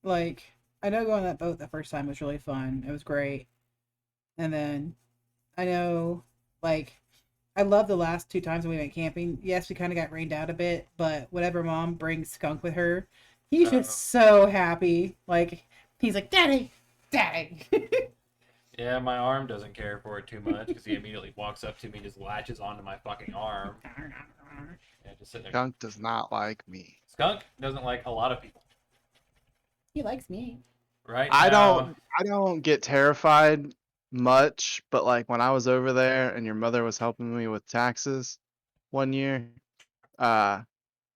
[SPEAKER 1] like I know going on that boat the first time was really fun. It was great. And then I know like I love the last two times we went camping. Yes, we kind of got rained out a bit, but whenever mom brings Skunk with her, he's just
[SPEAKER 2] Uh,
[SPEAKER 1] so happy. Like he's like, "Daddy, Daddy."
[SPEAKER 2] yeah, my arm doesn't care for it too much because he immediately walks up to me, just latches onto my fucking arm. Yeah, just sitting there.
[SPEAKER 3] Gunk does not like me.
[SPEAKER 2] Skunk doesn't like a lot of people.
[SPEAKER 1] He likes me.
[SPEAKER 2] Right
[SPEAKER 3] I
[SPEAKER 2] now,
[SPEAKER 3] don't get terrified much, but like when I was over there and your mother was helping me with taxes one year, uh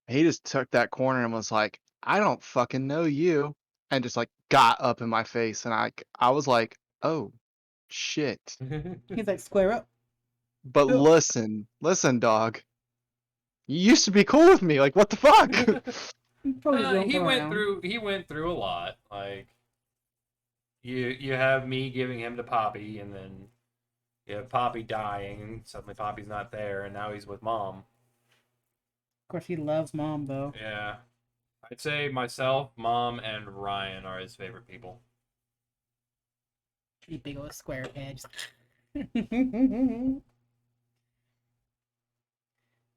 [SPEAKER 3] he just took that corner and was like, "I don't fucking know you," and just like got up in my face, and I was like, Oh, shit.
[SPEAKER 1] He's like, square up.
[SPEAKER 3] But
[SPEAKER 1] Ugh.
[SPEAKER 3] listen, dog. You used to be cool with me. Like, what the fuck?
[SPEAKER 1] Please don't
[SPEAKER 2] he
[SPEAKER 1] come
[SPEAKER 2] went
[SPEAKER 1] around.
[SPEAKER 2] through he went through a lot. Like you have me giving him to Poppy, and then you have Poppy dying, and suddenly Poppy's not there, and now he's with Mom.
[SPEAKER 1] Of course, he loves mom though.
[SPEAKER 2] Yeah, I'd say myself, Mom, and Ryan are his favorite people.
[SPEAKER 1] You big old square head.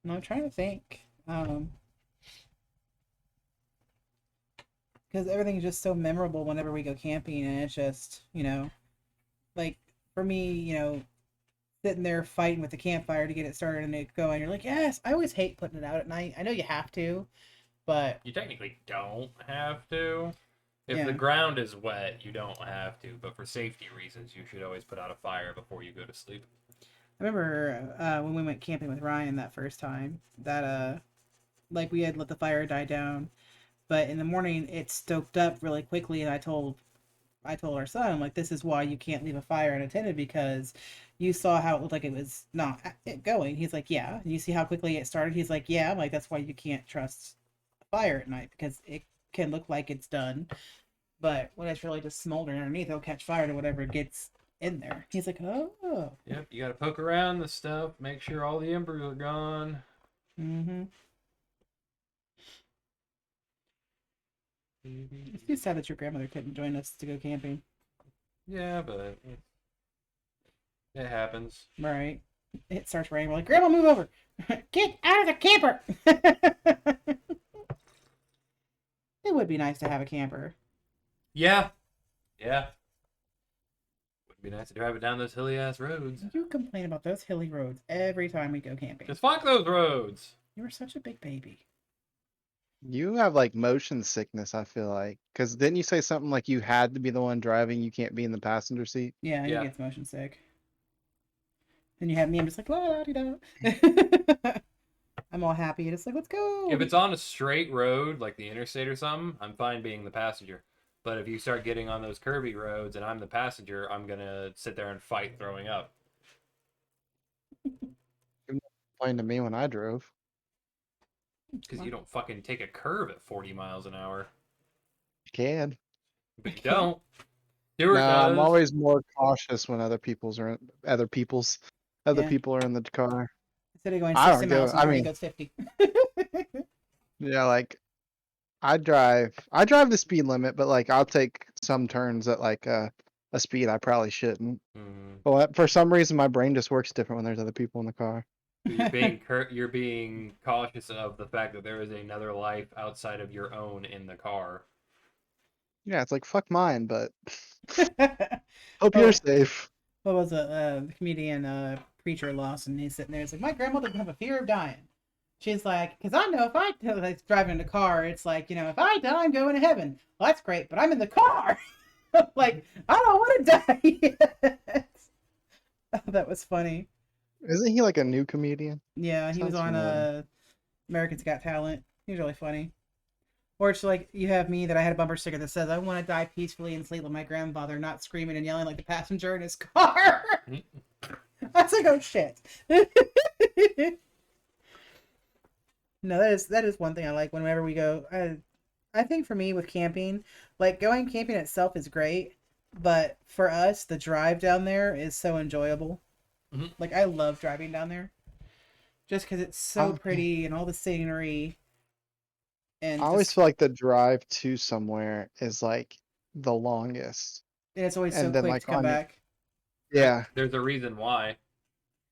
[SPEAKER 1] No, I'm trying to think. Because everything's just so memorable whenever we go camping, and it's just, like for me, sitting there fighting with the campfire to get it started and it going. You're like, yes. I always hate putting it out at night. I know you have to, but
[SPEAKER 2] You technically don't have to. If
[SPEAKER 1] yeah.
[SPEAKER 2] the ground is wet, you don't have to, but for safety reasons, you should always put out a fire before you go to sleep.
[SPEAKER 1] I remember when we went camping with Ryan that first time that like we had let the fire die down, but in the morning it stoked up really quickly, and I told our son, like, this is why you can't leave a fire unattended, because you saw how it looked like it was not going. He's like, yeah. And you see how quickly it started. He's like, yeah. I'm like, that's why you can't trust a fire at night, because it can look like it's done, but when it's really just smoldering underneath, it'll catch fire to whatever gets in there. He's like, oh.
[SPEAKER 2] Yep, you gotta poke around the stuff, make sure all the embers are gone.
[SPEAKER 1] Mm-hmm. It's too sad that your grandmother couldn't join us to go camping.
[SPEAKER 2] Yeah, but it happens.
[SPEAKER 1] Right. It starts raining. We're like, Grandma, move over. Get out of the camper. It would be nice to have a camper.
[SPEAKER 2] Yeah. Yeah. Would be nice to drive it down those hilly ass roads.
[SPEAKER 1] You complain about those hilly roads every time we go camping.
[SPEAKER 2] Just fuck those roads.
[SPEAKER 1] You are such a big baby.
[SPEAKER 3] You have like motion sickness, I feel like. Because didn't you say something like you had to be the one driving, you can't be in the passenger seat?
[SPEAKER 1] Yeah,
[SPEAKER 2] Yeah.
[SPEAKER 1] he gets motion sick. Then you have me, I'm just like, la da da. I'm all happy. It's like, let's go.
[SPEAKER 2] If it's on a straight road, like the interstate or something, I'm fine being the passenger. But if you start getting on those curvy roads and I'm the passenger, I'm gonna sit there and fight throwing up.
[SPEAKER 3] Complained to me when I drove.
[SPEAKER 2] Because you don't fucking take a curve at 40 miles an hour.
[SPEAKER 3] You can.
[SPEAKER 2] But you don't. Stewart
[SPEAKER 3] No,
[SPEAKER 2] does.
[SPEAKER 3] I'm always more cautious when other people
[SPEAKER 1] Yeah.
[SPEAKER 3] are in the car.
[SPEAKER 1] Instead of going
[SPEAKER 3] I
[SPEAKER 1] 60
[SPEAKER 3] don't
[SPEAKER 1] miles
[SPEAKER 3] go.
[SPEAKER 1] an
[SPEAKER 3] I
[SPEAKER 1] hour, he
[SPEAKER 3] mean,
[SPEAKER 1] goes 50.
[SPEAKER 3] yeah, like I drive the speed limit, but like I'll take some turns at like a speed I probably shouldn't.
[SPEAKER 2] Mm.
[SPEAKER 3] But for some reason, my brain just works different when there's other people in the car.
[SPEAKER 2] You're being cautious of the fact that there is another life outside of your own in the car.
[SPEAKER 3] Yeah, it's like fuck mine, but hope you're
[SPEAKER 1] Oh,
[SPEAKER 3] safe.
[SPEAKER 1] what was it? The comedian preacher lost, and he's sitting there. He's like, my grandmother doesn't have a fear of dying. She's like, because I know if I like driving in a car, it's like, if I die, I'm going to heaven. Well, that's great, but I'm in the car. Like, I don't want to die yet. Oh, that was funny.
[SPEAKER 3] Isn't he like a new comedian?
[SPEAKER 1] Yeah, he was
[SPEAKER 3] Sounds
[SPEAKER 1] on
[SPEAKER 3] familiar.
[SPEAKER 1] American's Got Talent. He was really funny. Or it's like you have me that I had a bumper sticker that says, I want to die peacefully and sleep with my grandfather, not screaming and yelling like the passenger in his car. I was like, oh shit. No, that is one thing I like whenever we go. I think for me with camping, like going camping itself is great, but for us, the drive down there is so enjoyable.
[SPEAKER 2] Mhm.
[SPEAKER 1] Like I love driving down there just because it's so
[SPEAKER 3] I
[SPEAKER 1] pretty and all the scenery
[SPEAKER 3] I
[SPEAKER 1] and
[SPEAKER 3] always
[SPEAKER 1] just
[SPEAKER 3] feel like the drive to somewhere is like the longest,
[SPEAKER 1] and it's always so
[SPEAKER 3] and then
[SPEAKER 1] quick to
[SPEAKER 3] like
[SPEAKER 1] come
[SPEAKER 3] on your
[SPEAKER 1] back.
[SPEAKER 3] yeah,
[SPEAKER 2] There's a reason why.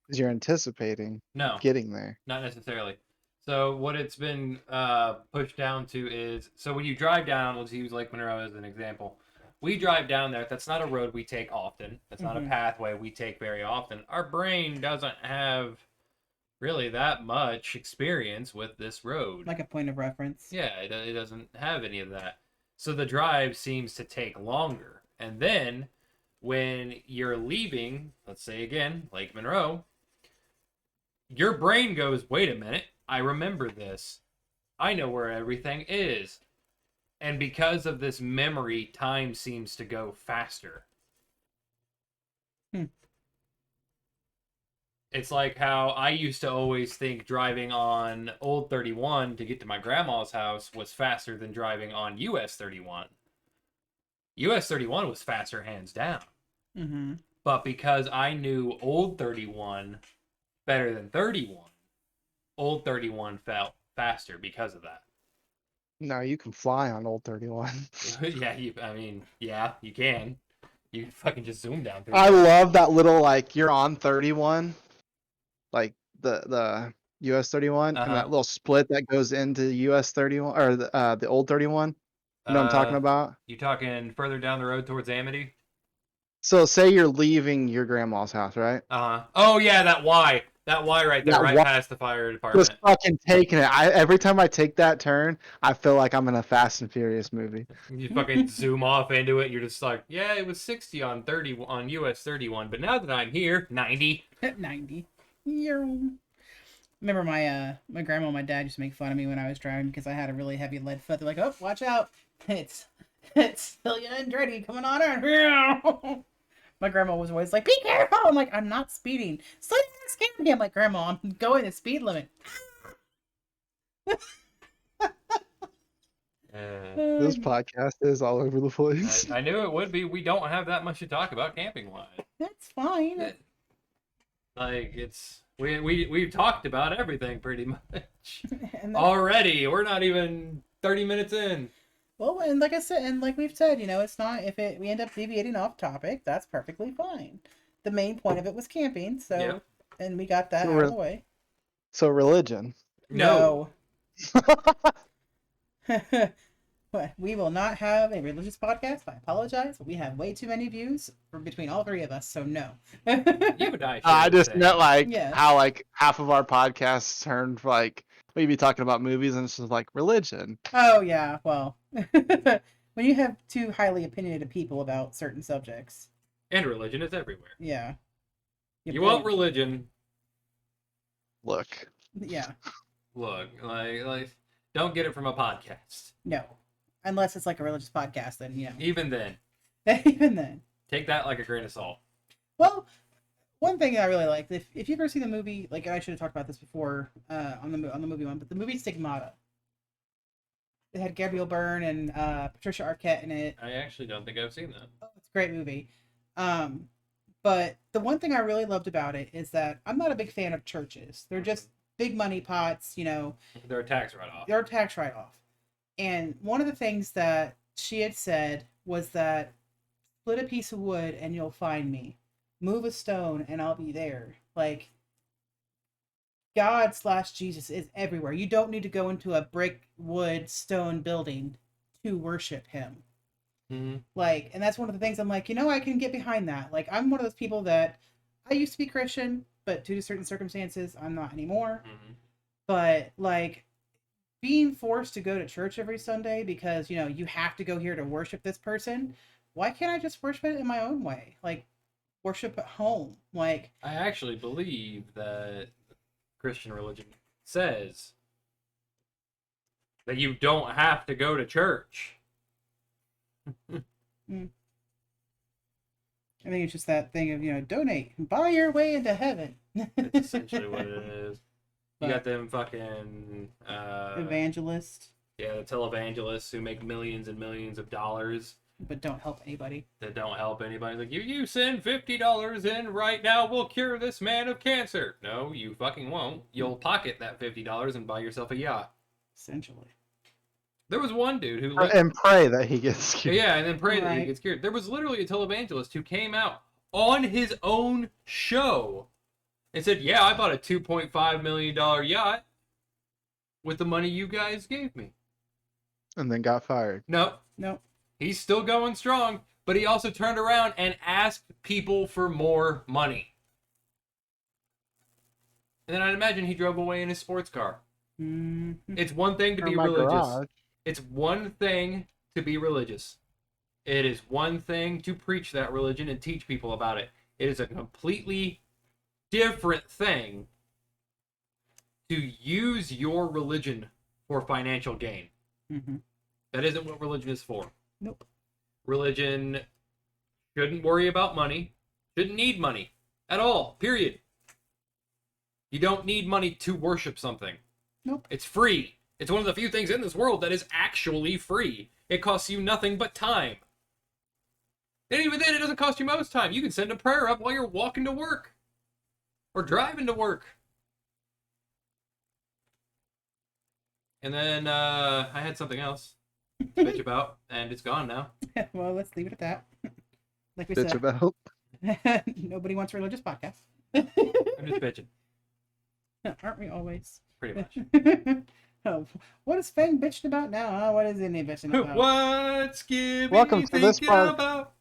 [SPEAKER 3] because you're anticipating
[SPEAKER 2] No,
[SPEAKER 3] getting there.
[SPEAKER 2] not necessarily. So what it's been pushed down to is, so when you drive down, let's use Lake Monroe as an example. We drive down there. That's not a road we take often. That's not a
[SPEAKER 1] Mhm.
[SPEAKER 2] pathway we take very often. Our brain doesn't have really that much experience with this road.
[SPEAKER 1] Like a point of reference.
[SPEAKER 2] Yeah, it doesn't have any of that. So the drive seems to take longer. And then when you're leaving, let's say again, Lake Monroe, your brain goes, wait a minute, I remember this. I know where everything is. And because of this memory, time seems to go faster.
[SPEAKER 1] Hmm.
[SPEAKER 2] It's like how I used to always think driving on Old 31 to get to my grandma's house was faster than driving on US 31. US 31 was faster, hands down.
[SPEAKER 1] Mm-hmm.
[SPEAKER 2] But because I knew Old 31 better than 31, Old 31 felt faster because of that.
[SPEAKER 3] No, you can fly on Old 31.
[SPEAKER 2] Yeah, yeah, you can. You can fucking just zoom down through
[SPEAKER 3] I
[SPEAKER 2] there.
[SPEAKER 3] love that little like you're on 31, like the US 31, and
[SPEAKER 2] Uh-huh.
[SPEAKER 3] that little split that goes into US 31 or the Old 31. You know what I'm talking
[SPEAKER 2] Uh,
[SPEAKER 3] about?
[SPEAKER 2] you talking further down the road towards Amity?
[SPEAKER 3] So say you're leaving your grandma's house, right?
[SPEAKER 2] Uh-huh. Oh yeah, that Y. That Y right there,
[SPEAKER 3] That
[SPEAKER 2] right
[SPEAKER 3] one
[SPEAKER 2] past the fire
[SPEAKER 3] just
[SPEAKER 2] department.
[SPEAKER 3] fucking taking it. Every time I take that turn, I feel like I'm in a Fast and Furious movie.
[SPEAKER 2] You fucking zoom off into it, you're just like, yeah, it was 60 on 30 on US 31, but now that I'm here, 90.
[SPEAKER 1] 90. Remember my grandma and my dad used to make fun of me when I was driving because I had a really heavy lead foot. They're like, "Oh, watch out! It's Celia and Andretti coming on in." My grandma was always like, "Be careful!" I'm like, "I'm not speeding. Slow down, scare me." I'm like, "Grandma, I'm going the speed limit."
[SPEAKER 3] This podcast is all over the place.
[SPEAKER 2] I knew it would be. We don't have that much to talk about camping wise.
[SPEAKER 1] That's fine.
[SPEAKER 2] Like we've talked about everything pretty much
[SPEAKER 1] And
[SPEAKER 2] already. We're not even 30 minutes in.
[SPEAKER 1] well, and like I said, and like we've said, it's not if we end up deviating off topic, that's perfectly fine. The main point of it was camping, so
[SPEAKER 2] Yep.
[SPEAKER 1] and we got that out of the way.
[SPEAKER 3] So religion.
[SPEAKER 2] No.
[SPEAKER 1] But we will not have a religious podcast. I apologize. We have way too many views between all three of us, so no.
[SPEAKER 2] You and I.
[SPEAKER 3] I
[SPEAKER 2] should
[SPEAKER 3] just
[SPEAKER 2] say.
[SPEAKER 3] meant like
[SPEAKER 1] Yeah.
[SPEAKER 3] how like half of our podcasts turned like we'd be talking about movies and it's just like religion.
[SPEAKER 1] Oh yeah, well, when you have two highly opinionated people about certain subjects,
[SPEAKER 2] And religion is everywhere.
[SPEAKER 1] yeah.
[SPEAKER 2] You want religion?
[SPEAKER 3] Look.
[SPEAKER 1] Yeah.
[SPEAKER 2] Look, like, don't get it from a podcast.
[SPEAKER 1] No, unless it's like a religious podcast, then
[SPEAKER 2] Even then,
[SPEAKER 1] even then.
[SPEAKER 2] take that like a grain of salt.
[SPEAKER 1] Well, one thing I really liked, if you've ever seen the movie, like I should have talked about this before on the movie one, but the movie Stigmata. It had Gabrielle Byrne and Patricia Arquette in it.
[SPEAKER 2] I actually don't think I've seen that.
[SPEAKER 1] Oh, it's a great movie. But the one thing I really loved about it is that I'm not a big fan of churches. They're just big money pots,
[SPEAKER 2] They're a tax write-off.
[SPEAKER 1] They're a tax write-off. And one of the things that she had said was that split a piece of wood and you'll find me. Move a stone and I'll be there. Like, God/Jesus is everywhere. You don't need to go into a brick, wood, stone building to worship him.
[SPEAKER 2] Mm-hmm.
[SPEAKER 1] Like, and that's one of the things I'm like, I can get behind that. Like, I'm one of those people that I used to be Christian, but due to certain circumstances, I'm not anymore.
[SPEAKER 2] Mm-hmm.
[SPEAKER 1] But, like, being forced to go to church every Sunday because, you have to go here to worship this person, why can't I just worship it in my own way? Like, worship at home. Like,
[SPEAKER 2] I actually believe that Christian religion says that you don't have to go to church.
[SPEAKER 1] I think it's just that thing of, donate, buy your way into heaven.
[SPEAKER 2] That's essentially what it is. You
[SPEAKER 1] But
[SPEAKER 2] got them fucking
[SPEAKER 1] evangelist,
[SPEAKER 2] yeah, the televangelists who make millions and millions of dollars
[SPEAKER 1] but don't help anybody.
[SPEAKER 2] that don't help anybody. Like, you send $50 in right now, we'll cure this man of cancer. No, you fucking won't. You'll pocket that $50 and buy yourself a yacht.
[SPEAKER 1] Essentially.
[SPEAKER 2] There was one dude who
[SPEAKER 3] And pray that he gets cured.
[SPEAKER 2] yeah, and then pray that he
[SPEAKER 1] Right.
[SPEAKER 2] gets cured. There was literally a televangelist who came out on his own show and said, "Yeah, I bought a $2.5 million yacht with the money you guys gave me."
[SPEAKER 3] And then got fired.
[SPEAKER 2] No,
[SPEAKER 1] No.
[SPEAKER 2] he's still going strong, but he also turned around and asked people for more money. And then I'd imagine he drove away in his sports car.
[SPEAKER 1] Mm-hmm.
[SPEAKER 2] It's one thing to
[SPEAKER 3] Or
[SPEAKER 2] be
[SPEAKER 3] my
[SPEAKER 2] religious.
[SPEAKER 3] garage.
[SPEAKER 2] It's one thing to be religious. It is one thing to preach that religion and teach people about it. It is a completely different thing to use your religion for financial gain.
[SPEAKER 1] Mm-hmm.
[SPEAKER 2] That isn't what religion is for.
[SPEAKER 1] Nope.
[SPEAKER 2] Religion shouldn't worry about money. Shouldn't need money at all, period. You don't need money to worship something.
[SPEAKER 1] Nope.
[SPEAKER 2] It's free. It's one of the few things in this world that is actually free. It costs you nothing but time. And even then, it doesn't cost you most time. You can send a prayer up while you're walking to work. Or driving to work. And then, I had something else to bitch about, and it's gone now.
[SPEAKER 1] Well, let's leave it at that. Like we
[SPEAKER 3] Bitch
[SPEAKER 1] said,
[SPEAKER 3] about.
[SPEAKER 1] nobody wants a religious podcast.
[SPEAKER 2] I'm just bitching.
[SPEAKER 1] Aren't we always?
[SPEAKER 2] Pretty much.
[SPEAKER 1] Oh, what is Fang bitching about now? What is any bitching about?
[SPEAKER 2] What's giving
[SPEAKER 3] Welcome
[SPEAKER 2] you
[SPEAKER 3] to this
[SPEAKER 2] thinking
[SPEAKER 3] part.
[SPEAKER 2] about?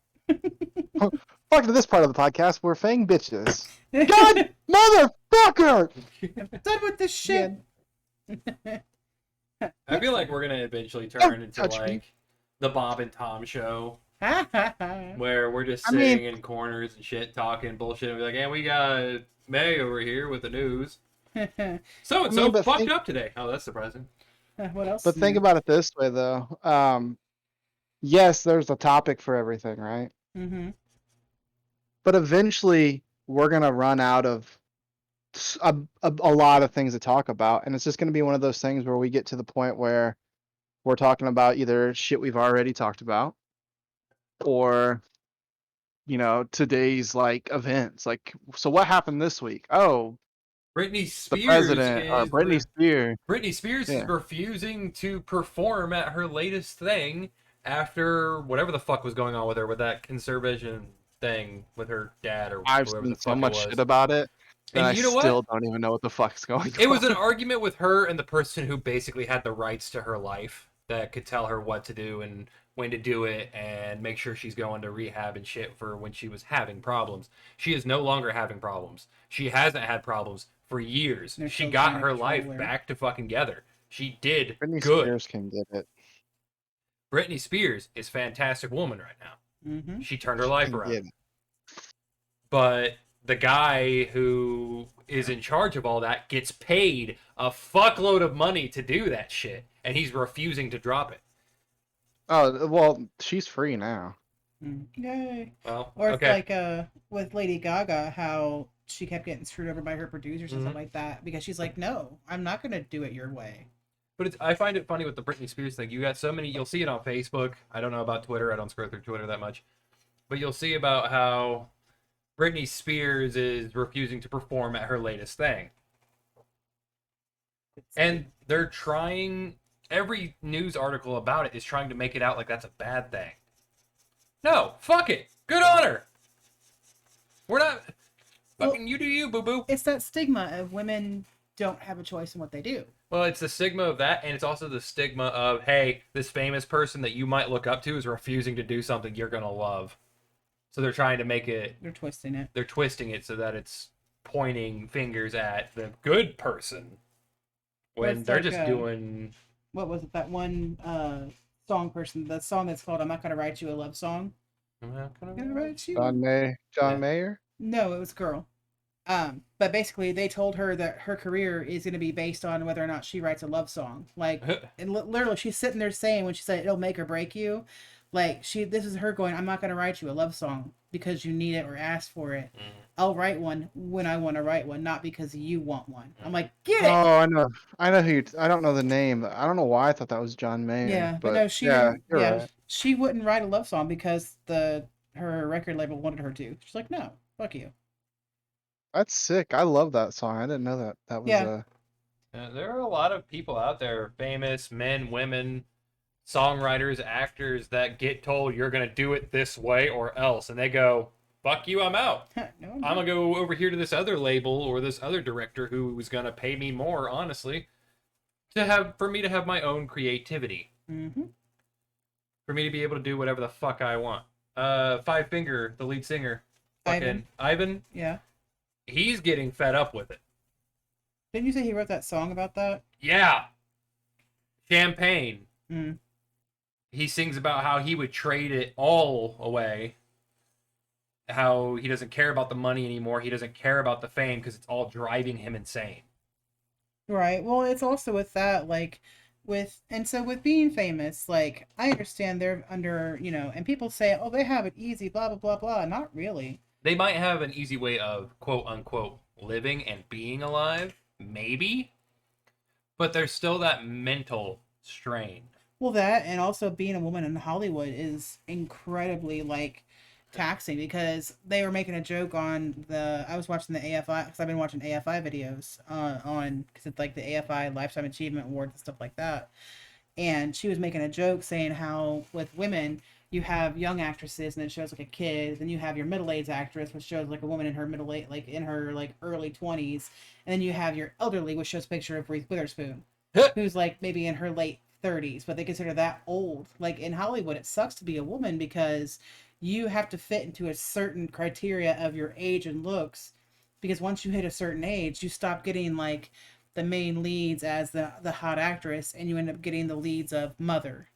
[SPEAKER 3] Welcome to this part of the podcast where Fang bitches. God, motherfucker!
[SPEAKER 1] I'm done with this shit.
[SPEAKER 2] I feel like we're gonna eventually turn into
[SPEAKER 3] touch me.
[SPEAKER 2] like the Bob and Tom show,
[SPEAKER 1] Yeah.
[SPEAKER 2] where we're just
[SPEAKER 3] I
[SPEAKER 2] sitting
[SPEAKER 3] mean-
[SPEAKER 2] in corners and shit, talking bullshit, and be like, "Hey, we got May over here with the news. So and so
[SPEAKER 3] but
[SPEAKER 2] fucked
[SPEAKER 3] think-
[SPEAKER 2] up today." Oh, that's surprising.
[SPEAKER 1] What else?
[SPEAKER 3] But think about it this way, though. Yes, there's a topic for everything, right?
[SPEAKER 1] Mm-hmm.
[SPEAKER 3] But eventually, we're gonna run out of a lot of things to talk about, and it's just gonna be one of those things where we get to the point where we're talking about either shit we've already talked about, or today's like events. Like, so what happened this week? Oh,
[SPEAKER 2] Britney
[SPEAKER 3] the
[SPEAKER 2] Spears
[SPEAKER 3] president or
[SPEAKER 2] is
[SPEAKER 3] Britney Spears.
[SPEAKER 2] Britney Spears is
[SPEAKER 3] Yeah.
[SPEAKER 2] refusing to perform at her latest thing after whatever the fuck was going on with her with that conservation thing with her dad or
[SPEAKER 3] I've
[SPEAKER 2] whoever
[SPEAKER 3] seen
[SPEAKER 2] the
[SPEAKER 3] so
[SPEAKER 2] fuck
[SPEAKER 3] much
[SPEAKER 2] it was.
[SPEAKER 3] shit about it, and
[SPEAKER 2] And
[SPEAKER 3] I
[SPEAKER 2] you know what?
[SPEAKER 3] still don't even know what the fuck's going on.
[SPEAKER 2] It was an argument with her and the person who basically had the rights to her life that could tell her what to do and when to do it and make sure she's going to rehab and shit for when she was having problems. She is no longer having problems. She hasn't had problems for years.
[SPEAKER 1] They're
[SPEAKER 2] She
[SPEAKER 1] still
[SPEAKER 2] got
[SPEAKER 1] trying to
[SPEAKER 2] her
[SPEAKER 1] control
[SPEAKER 2] life
[SPEAKER 1] her.
[SPEAKER 2] back to fucking together. She did
[SPEAKER 3] Britney
[SPEAKER 2] good.
[SPEAKER 3] Spears can get it.
[SPEAKER 2] Britney Spears is a fantastic woman right now.
[SPEAKER 1] Mm-hmm.
[SPEAKER 2] She turned her life
[SPEAKER 3] Can
[SPEAKER 2] around.
[SPEAKER 3] get it.
[SPEAKER 2] But the guy who is in charge of all that gets paid a fuckload of money to do that shit, and he's refusing to drop it.
[SPEAKER 3] Oh well, she's free now.
[SPEAKER 1] Yay.
[SPEAKER 2] Well,
[SPEAKER 1] Or it's
[SPEAKER 2] okay.
[SPEAKER 1] like with Lady Gaga, how she kept getting screwed over by her producers and
[SPEAKER 2] Mm-hmm.
[SPEAKER 1] stuff like that because she's like, no, I'm not gonna do it your way.
[SPEAKER 2] But I find it funny with the Britney Spears thing. You got so many. You'll see it on Facebook. I don't know about Twitter. I don't scroll through Twitter that much. But you'll see about how Britney Spears is refusing to perform at her latest thing. And they're trying, every news article about it is trying to make it out like that's a bad thing. No, fuck it. Good on her. We're not, fucking you do you, boo-boo.
[SPEAKER 1] It's that stigma of women don't have a choice in what they do.
[SPEAKER 2] Well, it's the stigma of that, and it's also the stigma of, hey, this famous person that you might look up to is refusing to do something you're going to love. So they're trying to make it,
[SPEAKER 1] They're twisting it.
[SPEAKER 2] they're twisting it so that it's pointing fingers at the good person. When
[SPEAKER 1] It's
[SPEAKER 2] they're
[SPEAKER 1] like,
[SPEAKER 2] just doing...
[SPEAKER 1] What was it? That one song person, the song that's called "I'm Not Gonna Write You a Love Song." Gonna write you.
[SPEAKER 3] John
[SPEAKER 2] Yeah.
[SPEAKER 3] Mayer.
[SPEAKER 1] No, it was a girl. But basically, they told her that her career is going to be based on whether or not she writes a love song. Like, and literally, she's sitting there saying when she said it'll make or break you, like this is her going, I'm not going to write you a love song because you need it or ask for it. I'll write one when I want to write one, not because you want one. I'm like, get it.
[SPEAKER 3] Oh, I know who. I don't know the name. I don't know why I thought that was John Mayer.
[SPEAKER 1] Yeah, but
[SPEAKER 3] but
[SPEAKER 1] no, she
[SPEAKER 3] yeah,
[SPEAKER 1] wouldn't,
[SPEAKER 3] you're right.
[SPEAKER 1] she wouldn't write a love song because her record label wanted her to. She's like, no, fuck you.
[SPEAKER 3] That's sick. I love that song. I didn't know that was
[SPEAKER 1] Yeah.
[SPEAKER 2] There are a lot of people out there, famous men, women, songwriters, actors, that get told you're going to do it this way or else. And they go, fuck you, I'm out.
[SPEAKER 1] No,
[SPEAKER 2] I'm going to go over here to this other label or this other director who is going to pay me more, honestly, for me to have my own creativity.
[SPEAKER 1] Mm-hmm.
[SPEAKER 2] For me to be able to do whatever the fuck I want. Five Finger, the lead singer, fucking Ivan,
[SPEAKER 1] Yeah.
[SPEAKER 2] he's getting fed up with it.
[SPEAKER 1] Didn't you say he wrote that song about that?
[SPEAKER 2] Yeah. Champagne.
[SPEAKER 1] Mm.
[SPEAKER 2] He sings about how he would trade it all away. How he doesn't care about the money anymore. He doesn't care about the fame because it's all driving him insane.
[SPEAKER 1] Right. Well, it's also with that, like, with being famous, like, I understand they're under, and people say, oh, they have it easy, blah, blah, blah, blah. Not really.
[SPEAKER 2] They might have an easy way of quote unquote living and being alive, maybe, but there's still that mental strain.
[SPEAKER 1] Well, that and also being a woman in Hollywood is incredibly like taxing because they were making a joke on the. I was watching the AFI because I've been watching AFI videos on because it's like the AFI Lifetime Achievement Awards and stuff like that. And she was making a joke saying how with women you have young actresses and it shows like a kid, then you have your middle-aged actress which shows like a woman in her middle age, like in her like early 20s, and then you have your elderly which shows a picture of Reese Witherspoon who's like maybe in her late 30s, but they consider that old. Like in Hollywood, it sucks to be a woman because you have to fit into a certain criteria of your age and looks. Because once you hit a certain age, you stop getting like the main leads as the hot actress, and you end up getting the leads of mother,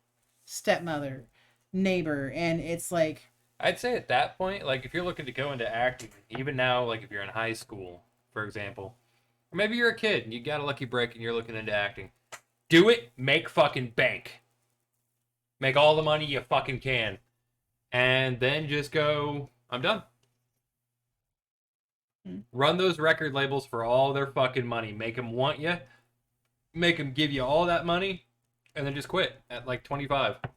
[SPEAKER 1] stepmother, neighbor, and it's like
[SPEAKER 2] I'd say at that point, like if you're looking to go into acting, even now, like if you're in high school, for example, or maybe you're a kid and you got a lucky break and you're looking into acting, do it, make fucking bank. Make all the money you fucking can. And then just go, I'm done. Run those record labels for all their fucking money. Make them want you. Make them give you all that money. And then just quit at like 25.
[SPEAKER 1] I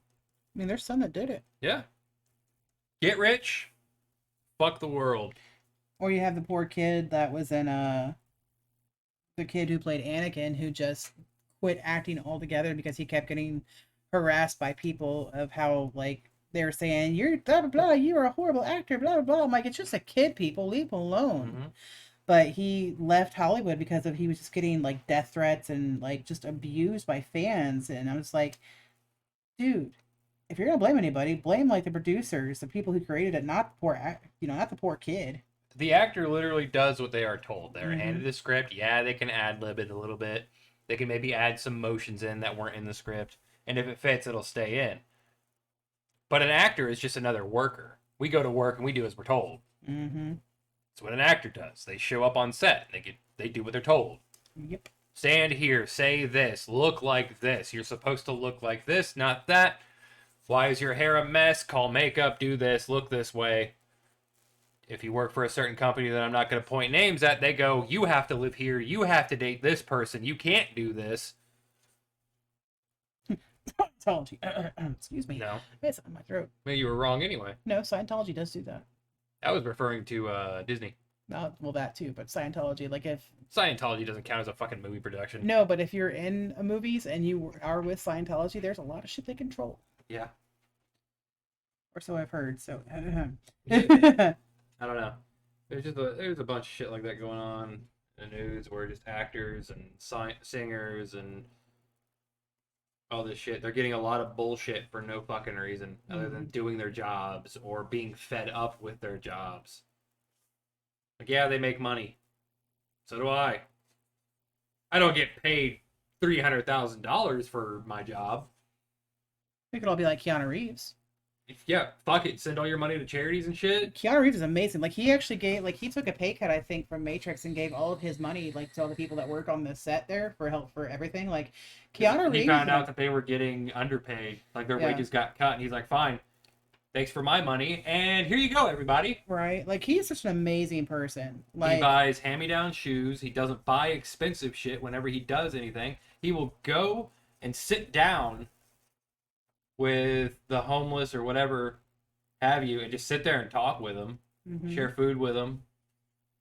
[SPEAKER 1] mean, there's some that did it.
[SPEAKER 2] Yeah. Get rich. Fuck the world.
[SPEAKER 1] Or you have the poor kid that was in the kid who played Anakin who just quit acting altogether because he kept getting harassed by people of how like they were saying you're blah blah blah, you're a horrible actor, blah blah blah. I'm like, it's just a kid, people, leave him alone.
[SPEAKER 2] Mm-hmm.
[SPEAKER 1] But he left Hollywood because of he was just getting like death threats and like just abused by fans, and I'm just like, dude, if you're gonna blame anybody, blame like the producers, the people who created it, not the poor not the poor kid.
[SPEAKER 2] The actor literally does what they are told. They're
[SPEAKER 1] Mhm.
[SPEAKER 2] handed a script. Yeah, they can ad-lib it a little bit. They can maybe add some motions in that weren't in the script. And if it fits, it'll stay in. But an actor is just another worker. We go to work and we do as we're told.
[SPEAKER 1] Mm-hmm.
[SPEAKER 2] That's what an actor does. They show up on set. They do what they're told.
[SPEAKER 1] Yep.
[SPEAKER 2] Stand here, say this, look like this. You're supposed to look like this, not that. Why is your hair a mess? Call makeup, do this, look this way. If you work for a certain company that I'm not going to point names at, they go, you have to live here, you have to date this person, you can't do this.
[SPEAKER 1] Scientology. Excuse me.
[SPEAKER 2] No.
[SPEAKER 1] I had something in my throat.
[SPEAKER 2] Maybe you were wrong anyway.
[SPEAKER 1] No, Scientology does do that.
[SPEAKER 2] I was referring to Disney.
[SPEAKER 1] Well, that too, but Scientology, like if
[SPEAKER 2] Scientology doesn't count as a fucking movie production.
[SPEAKER 1] no, but if you're in movies and you are with Scientology, there's a lot of shit they control,
[SPEAKER 2] Yeah.
[SPEAKER 1] or so I've heard. So
[SPEAKER 2] I don't know. There's a bunch of shit like that going on in the news where just actors and singers and all this shit. They're getting a lot of bullshit for no fucking reason other than doing their jobs or being fed up with their jobs. Like, yeah, they make money. So do I. I don't get paid $300,000 for my job.
[SPEAKER 1] we could all be like Keanu Reeves.
[SPEAKER 2] Yeah, fuck it. Send all your money to charities and shit.
[SPEAKER 1] Keanu Reeves is amazing. Like he actually gave, like he took a pay cut, I think, from Matrix and gave all of his money like to all the people that work on the set there for help for everything. Like Keanu Reeves.
[SPEAKER 2] He found out that they were getting underpaid, like their wages got cut, and he's like, "Fine, thanks for my money, and here you go, everybody."
[SPEAKER 1] Right, like he's such an amazing person. Like
[SPEAKER 2] he buys hand-me-down shoes. He doesn't buy expensive shit. Whenever he does anything, he will go and sit down with the homeless or whatever have you, and just sit there and talk with them, share food with them,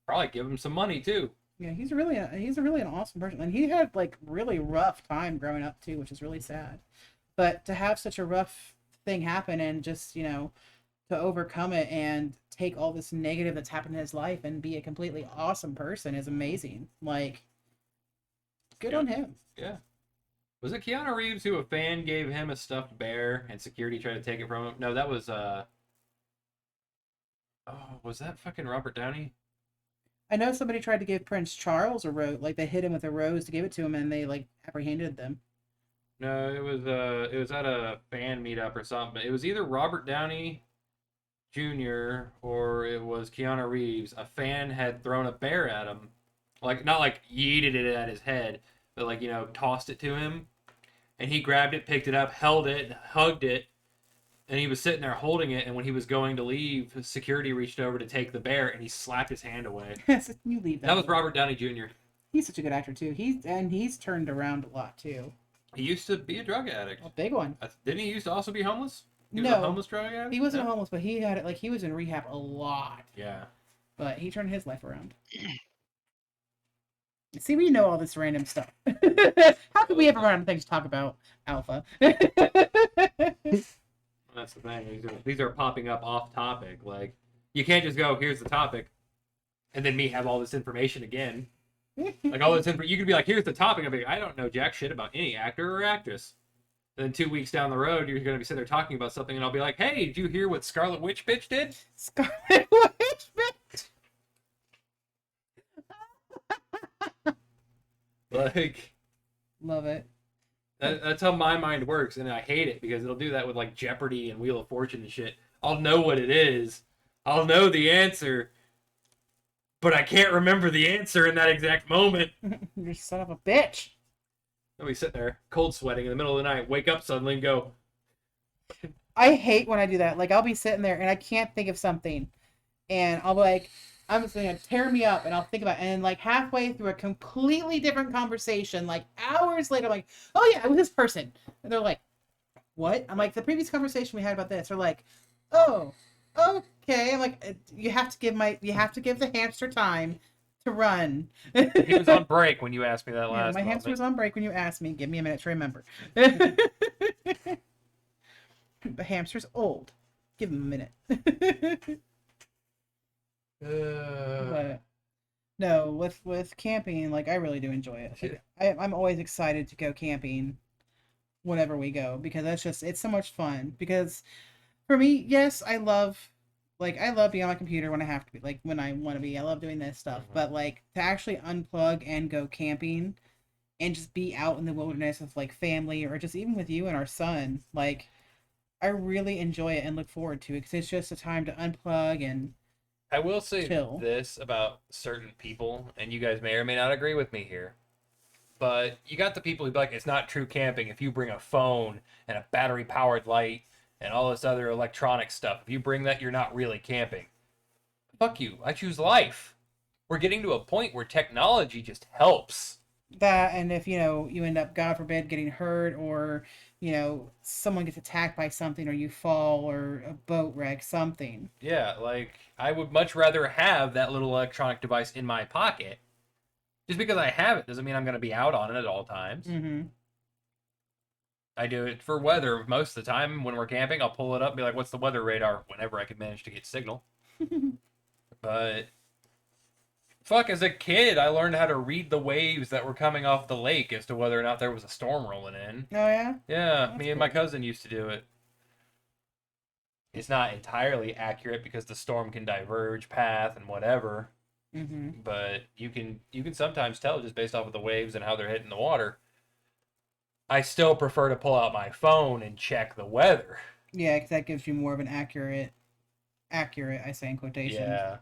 [SPEAKER 2] probably give them some money too.
[SPEAKER 1] Yeah, he's really an awesome person, and he had like really rough time growing up too, which is really sad. But to have such a rough thing happen and just to overcome it and take all this negative that's happened in his life and be a completely awesome person is amazing. Like, good on him.
[SPEAKER 2] Yeah. Was it Keanu Reeves who a fan gave him a stuffed bear and security tried to take it from him? No, that was was that fucking Robert Downey?
[SPEAKER 1] I know somebody tried to give Prince Charles a rose, like they hit him with a rose to give it to him, and they like apprehended them.
[SPEAKER 2] No, it was at a fan meetup or something. It was either Robert Downey Jr. or it was Keanu Reeves. A fan had thrown a bear at him, like not like yeeted it at his head, but like tossed it to him, and he grabbed it, picked it up, held it, hugged it, And he was sitting there holding it, and when he was going to leave, security reached over to take the bear, and he slapped his hand away.
[SPEAKER 1] You leave that.
[SPEAKER 2] That was
[SPEAKER 1] alone.
[SPEAKER 2] Robert Downey Jr.
[SPEAKER 1] He's such a good actor too. He's turned around a lot too.
[SPEAKER 2] He used to be a drug addict.
[SPEAKER 1] A big one.
[SPEAKER 2] Didn't he used to also be homeless? He was
[SPEAKER 1] No.
[SPEAKER 2] a homeless drug addict?
[SPEAKER 1] He wasn't
[SPEAKER 2] No?
[SPEAKER 1] homeless, but he had it like he was in rehab a lot.
[SPEAKER 2] Yeah.
[SPEAKER 1] But he turned his life around. See, we know all this random stuff. How could we ever run out of things to talk about, Alpha?
[SPEAKER 2] That's the thing. These are popping up off topic. Like, you can't just go, here's the topic, and then me have all this information again. Like, all this you could be like, here's the topic. I'll be like, I don't know jack shit about any actor or actress. And then 2 weeks down the road, you're going to be sitting there talking about something, and I'll be like, hey, did you hear what Scarlet Witch bitch did?
[SPEAKER 1] Scarlet Witch, bitch.
[SPEAKER 2] Like,
[SPEAKER 1] Love it.
[SPEAKER 2] that's how my mind works, and I hate it because it'll do that with like Jeopardy and Wheel of Fortune and shit. I'll know what it is, I'll know the answer, but I can't remember the answer in that exact moment.
[SPEAKER 1] You son of a bitch.
[SPEAKER 2] I'll be sitting there, cold sweating in the middle of the night, wake up suddenly and go,
[SPEAKER 1] I hate when I do that. Like, I'll be sitting there and I can't think of something, and I'll be like, I'm just gonna tear me up, and I'll think about it, and like halfway through a completely different conversation, like hours later, I'm like, oh yeah, it was this person, and they're like, what? I'm like, the previous conversation we had about this. They're like, oh, okay. I'm like, you have to give the hamster time to run.
[SPEAKER 2] he was on break when you asked me that
[SPEAKER 1] Yeah,
[SPEAKER 2] last
[SPEAKER 1] my hamster was
[SPEAKER 2] moment.
[SPEAKER 1] on break when you asked me. Give me a minute to remember. The hamster's old. Give him a minute. But no, with camping, like I really do enjoy it. Like, I'm always excited to go camping whenever we go because it's so much fun. Because for me, yes, I love being on my computer when I have to be, like when I want to be. I love doing this stuff, but like to actually unplug and go camping and just be out in the wilderness with like family or just even with you and our son, like I really enjoy it and look forward to it because it's just a time to unplug and
[SPEAKER 2] I will say
[SPEAKER 1] chill.
[SPEAKER 2] this about certain people, and you guys may or may not agree with me here, but you got the people who be like, it's not true camping if you bring a phone and a battery-powered light and all this other electronic stuff. If you bring that, you're not really camping. Fuck you. I choose life. We're getting to a point where technology just helps.
[SPEAKER 1] That, and if you end up, God forbid, getting hurt, or someone gets attacked by something, or you fall, or a boat wreck, something.
[SPEAKER 2] Yeah, like, I would much rather have that little electronic device in my pocket. Just because I have it doesn't mean I'm going to be out on it at all times.
[SPEAKER 1] Mm-hmm.
[SPEAKER 2] I do it for weather most of the time. When we're camping, I'll pull it up and be like, what's the weather radar? Whenever I can manage to get signal. But fuck, as a kid, I learned how to read the waves that were coming off the lake as to whether or not there was a storm rolling in.
[SPEAKER 1] Oh yeah.
[SPEAKER 2] Yeah,
[SPEAKER 1] That's
[SPEAKER 2] me and my cousin used to do it. It's not entirely accurate because the storm can diverge path and whatever,
[SPEAKER 1] Mm-hmm.
[SPEAKER 2] but you can sometimes tell just based off of the waves and how they're hitting the water. I still prefer to pull out my phone and check the weather.
[SPEAKER 1] Yeah, because that gives you more of an accurate, I say in quotation.
[SPEAKER 2] Yeah.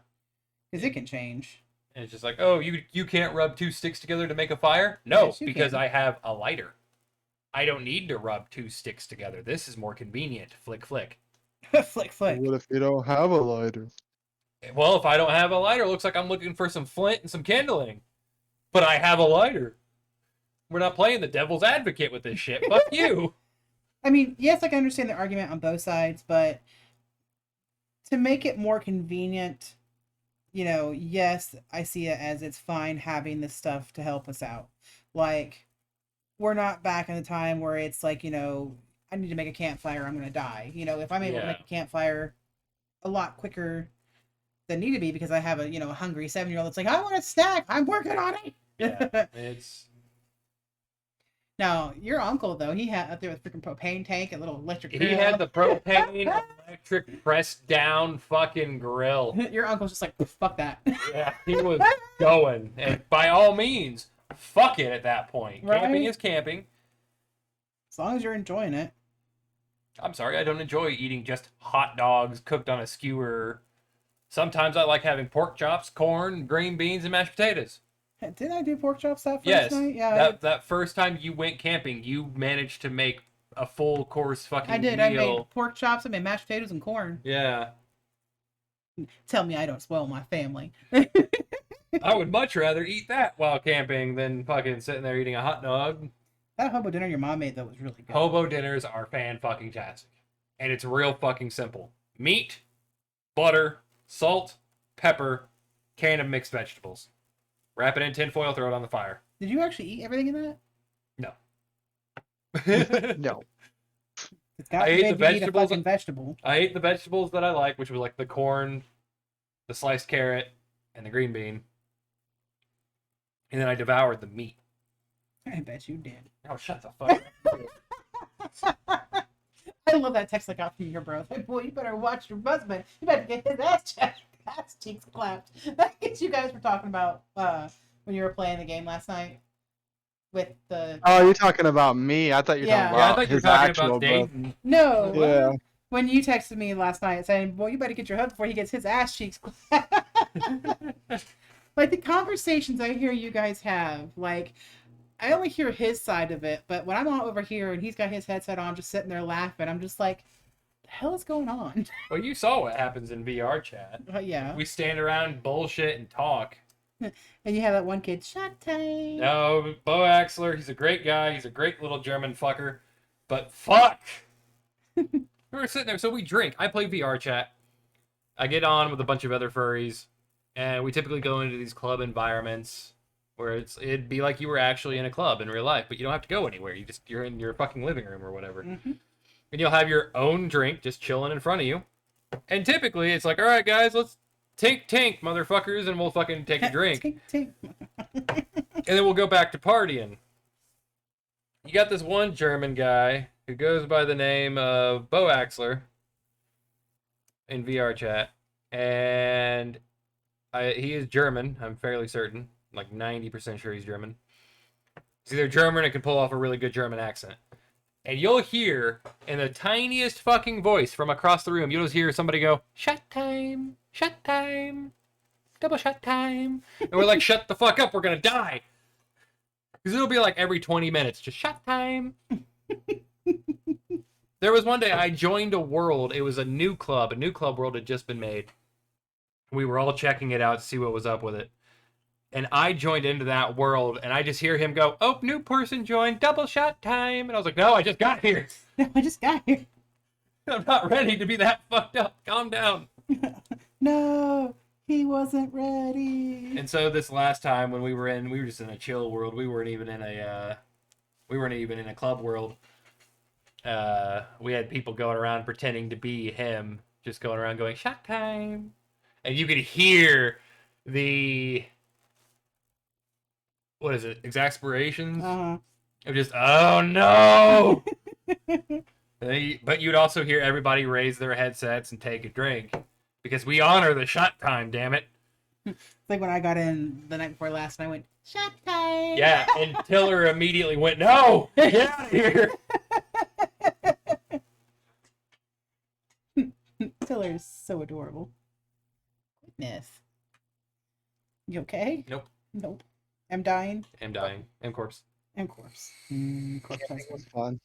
[SPEAKER 1] Because it can change.
[SPEAKER 2] And it's just like, oh, you can't rub two sticks together to make a fire? No,
[SPEAKER 1] Yes, you
[SPEAKER 2] because
[SPEAKER 1] can.
[SPEAKER 2] I have a lighter. I don't need to rub two sticks together. This is more convenient. Flick, flick.
[SPEAKER 1] Flick, flick.
[SPEAKER 3] What if you don't have a lighter?
[SPEAKER 2] Well, if I don't have a lighter, it looks like I'm looking for some flint and some kindling. But I have a lighter. We're not playing the devil's advocate with this shit. Fuck you.
[SPEAKER 1] I mean, yes, I can understand the argument on both sides, but to make it more convenient, yes, I see it as it's fine having this stuff to help us out. Like, we're not back in the time where it's like, I need to make a campfire, I'm going to die. If I'm able to make a campfire a lot quicker than need to be because I have a hungry 7-year-old that's like, I want a snack, I'm working on it.
[SPEAKER 2] Yeah, it's...
[SPEAKER 1] Now, your uncle, though, he had up there with freaking propane tank and little electric
[SPEAKER 2] He
[SPEAKER 1] grill.
[SPEAKER 2] had the propane electric pressed down fucking grill.
[SPEAKER 1] Your uncle's just like, fuck that.
[SPEAKER 2] Yeah, he was going. And by all means, fuck it at that point.
[SPEAKER 1] Right?
[SPEAKER 2] Camping is camping.
[SPEAKER 1] As long as you're enjoying it.
[SPEAKER 2] I'm sorry, I don't enjoy eating just hot dogs cooked on a skewer. Sometimes I like having pork chops, corn, green beans, and mashed potatoes.
[SPEAKER 1] Didn't I do pork chops that first
[SPEAKER 2] Yes,
[SPEAKER 1] night? Yeah.
[SPEAKER 2] that first time you went camping, you managed to make a full course fucking
[SPEAKER 1] I did.
[SPEAKER 2] meal.
[SPEAKER 1] I made pork chops. I made mashed potatoes and corn.
[SPEAKER 2] Yeah.
[SPEAKER 1] Tell me I don't spoil my family.
[SPEAKER 2] I would much rather eat that while camping than fucking sitting there eating a hot dog.
[SPEAKER 1] That hobo dinner your mom made though was really good.
[SPEAKER 2] Hobo dinners are fan-fucking-tastic. And it's real fucking simple. Meat, butter, salt, pepper, can of mixed vegetables. Wrap it in tinfoil, throw it on the fire.
[SPEAKER 1] Did you actually eat everything in that?
[SPEAKER 2] No.
[SPEAKER 3] No.
[SPEAKER 1] It's got
[SPEAKER 2] I
[SPEAKER 1] to
[SPEAKER 2] ate
[SPEAKER 1] be
[SPEAKER 2] the
[SPEAKER 1] to eat a
[SPEAKER 2] vegetables.
[SPEAKER 1] fucking vegetable.
[SPEAKER 2] I ate the vegetables that I like, which was like the corn, the sliced carrot, and the green bean. And then I devoured the meat.
[SPEAKER 1] I bet you did.
[SPEAKER 2] Oh, shut the fuck up.
[SPEAKER 1] I love that text I got from your bro. Like, boy, you better watch your husband. You better get his ass cheeks clapped. I guess you guys were talking about when you were playing the game last night with the.
[SPEAKER 3] Oh, you're talking about me. I thought you were
[SPEAKER 1] Yeah.
[SPEAKER 3] talking
[SPEAKER 2] Yeah, I
[SPEAKER 3] about
[SPEAKER 2] thought you were
[SPEAKER 3] his
[SPEAKER 2] talking
[SPEAKER 3] actual
[SPEAKER 2] about
[SPEAKER 3] brother.
[SPEAKER 2] Dayton.
[SPEAKER 1] No.
[SPEAKER 3] Yeah.
[SPEAKER 1] When you texted me last night saying, "Boy, you better get your husband before he gets his ass cheeks clapped." Like the conversations I hear you guys have, like I only hear his side of it, but when I'm all over here and he's got his headset on, just sitting there laughing, I'm just like, the hell is going on?
[SPEAKER 2] Well, you saw what happens in VR chat.
[SPEAKER 1] Yeah.
[SPEAKER 2] We stand around, bullshit, and talk.
[SPEAKER 1] And you have that one kid, shut time.
[SPEAKER 2] No, Bo Axler, he's a great guy. He's a great little German fucker. But fuck! We were sitting there, so we drink. I play VR chat. I get on with a bunch of other furries, and we typically go into these club environments where it'd be like you were actually in a club in real life, but you don't have to go anywhere. You're in your fucking living room or whatever.
[SPEAKER 1] Mm-hmm.
[SPEAKER 2] And you'll have your own drink just chilling in front of you. And typically it's like, all right, guys, let's tink, motherfuckers, and we'll fucking take a drink.
[SPEAKER 1] Tink, tink.
[SPEAKER 2] And then we'll go back to partying. You got this one German guy who goes by the name of Bo Axler in VR chat. And he is German, I'm fairly certain. Like 90% sure he's German. He's either German or can pull off a really good German accent. And you'll hear in the tiniest fucking voice from across the room, you'll just hear somebody go, shut time, double shut time. And we're like, shut the fuck up, we're gonna die. Because it'll be like every 20 minutes, just shut time. There was one day I joined a world, it was a new club world had just been made. We were all checking it out to see what was up with it. And I joined into that world, and I just hear him go, oh, new person joined, double shot time. And I was like, no, I just got here.
[SPEAKER 1] I just got here.
[SPEAKER 2] I'm not ready to be that fucked up. Calm down.
[SPEAKER 1] No, he wasn't ready.
[SPEAKER 2] And so this last time when we were just in a chill world. We weren't even in a club world. We had people going around pretending to be him, just going around going, shot time. And you could hear the... what is it? Exasperations? Of just, oh no! But you'd also hear everybody raise their headsets and take a drink. Because we honor the shot time, damn it.
[SPEAKER 1] It's like when I got in the night before last and I went, shot time!
[SPEAKER 2] Yeah, and Tiller immediately went, no! Get out of here!
[SPEAKER 1] Tiller's so adorable. Goodness. You okay?
[SPEAKER 2] Nope.
[SPEAKER 1] Nope. I'm dying.
[SPEAKER 2] I'm dying. I'm corpse.
[SPEAKER 1] And corpse. Corpse
[SPEAKER 3] Yeah,
[SPEAKER 1] has
[SPEAKER 3] it was fun.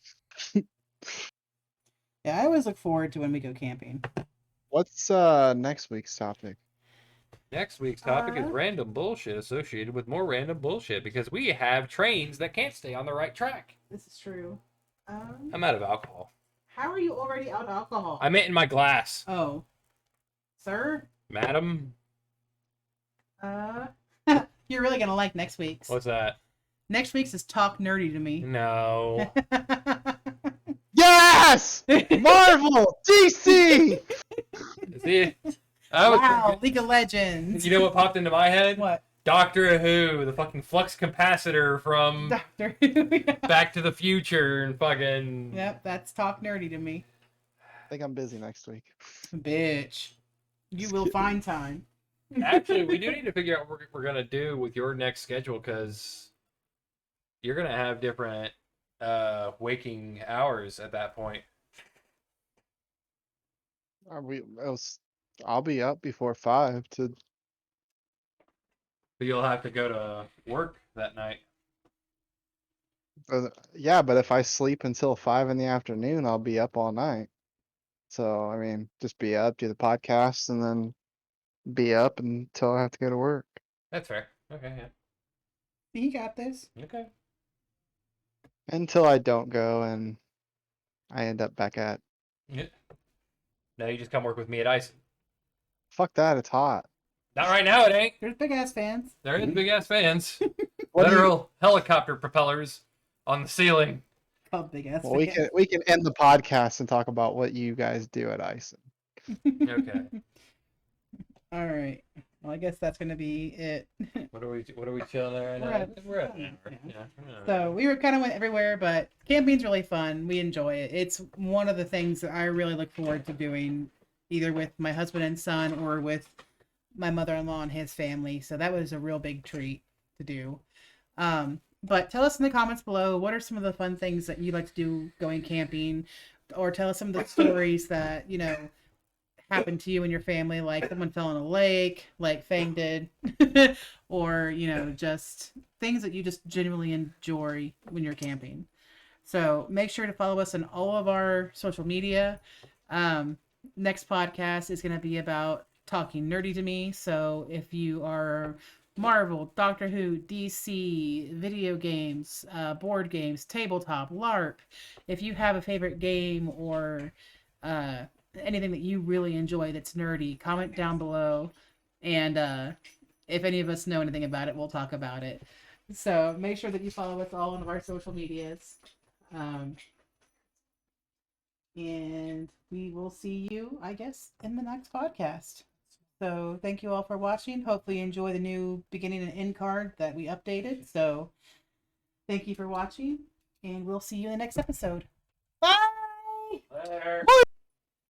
[SPEAKER 1] Yeah, I always look forward to when we go camping.
[SPEAKER 3] What's next week's topic?
[SPEAKER 2] Next week's topic is random bullshit associated with more random bullshit because we have trains that can't stay on the right track.
[SPEAKER 1] This is true.
[SPEAKER 2] I'm out of alcohol.
[SPEAKER 1] How are you already out of alcohol?
[SPEAKER 2] I meant in my glass.
[SPEAKER 1] Oh. Sir?
[SPEAKER 2] Madam?
[SPEAKER 1] You're really gonna like next week's.
[SPEAKER 2] What's that?
[SPEAKER 1] Next week's is Talk Nerdy to Me.
[SPEAKER 2] No.
[SPEAKER 3] Yes! Marvel! DC!
[SPEAKER 2] See?
[SPEAKER 1] Wow, League of Legends.
[SPEAKER 2] You know what popped into my head?
[SPEAKER 1] What?
[SPEAKER 2] Doctor Who, the fucking flux capacitor from
[SPEAKER 1] Doctor Who.
[SPEAKER 2] Back to the Future and fucking...
[SPEAKER 1] Yep, that's Talk Nerdy to Me.
[SPEAKER 3] I think I'm busy next week.
[SPEAKER 1] Bitch. You will find time.
[SPEAKER 2] Actually, we do need to figure out what we're going to do with your next schedule because you're going to have different waking hours at that point.
[SPEAKER 3] I'll be up before 5 to.
[SPEAKER 2] But you'll have to go to work that night.
[SPEAKER 3] Yeah, but if I sleep until 5 in the afternoon, I'll be up all night. So, I mean, just be up, do the podcast, and then be up until I have to go to work.
[SPEAKER 2] That's fair. Okay, yeah.
[SPEAKER 1] You got this.
[SPEAKER 2] Okay.
[SPEAKER 3] Until I don't go and I end up back at.
[SPEAKER 2] Yeah. Now you just come work with me at Ice.
[SPEAKER 3] Fuck that, it's hot.
[SPEAKER 2] Not right now, it ain't.
[SPEAKER 1] There's big ass fans.
[SPEAKER 2] There is big ass fans.
[SPEAKER 3] What do you-
[SPEAKER 2] Literal helicopter propellers on the ceiling.
[SPEAKER 1] Called big ass
[SPEAKER 3] Well, we
[SPEAKER 1] fans.
[SPEAKER 3] can end the podcast and talk about what you guys do at Ison.
[SPEAKER 2] Okay.
[SPEAKER 1] All right. Well, I guess that's gonna be it.
[SPEAKER 2] What are we chilling at right
[SPEAKER 1] We're
[SPEAKER 2] now?
[SPEAKER 1] at-
[SPEAKER 2] We're at an hour.
[SPEAKER 1] yeah.
[SPEAKER 2] Yeah. we're at an
[SPEAKER 1] So
[SPEAKER 2] hour.
[SPEAKER 1] we were kind of went everywhere, but camping's really fun. We enjoy it. It's one of the things that I really look forward to doing, either with my husband and son or with my mother-in-law and his family. So that was a real big treat to do. But tell us in the comments below, what are some of the fun things that you like to do going camping, or tell us some of the stories that happened to you and your family, like someone fell in a lake, like Fang did, or just things that you just genuinely enjoy when you're camping. So make sure to follow us on all of our social media. Next podcast is going to be about talking nerdy to me. So if you are Marvel, Doctor Who, DC, video games, board games, tabletop, LARP, if you have a favorite game or anything that you really enjoy that's nerdy, comment down below. And if any of us know anything about it, we'll talk about it. So make sure that you follow us all on our social medias. And we will see you, I guess, in the next podcast. So thank you all for watching. Hopefully you enjoy the new beginning and end card that we updated. So thank you for watching, and we'll see you in the next episode. Bye!
[SPEAKER 2] There.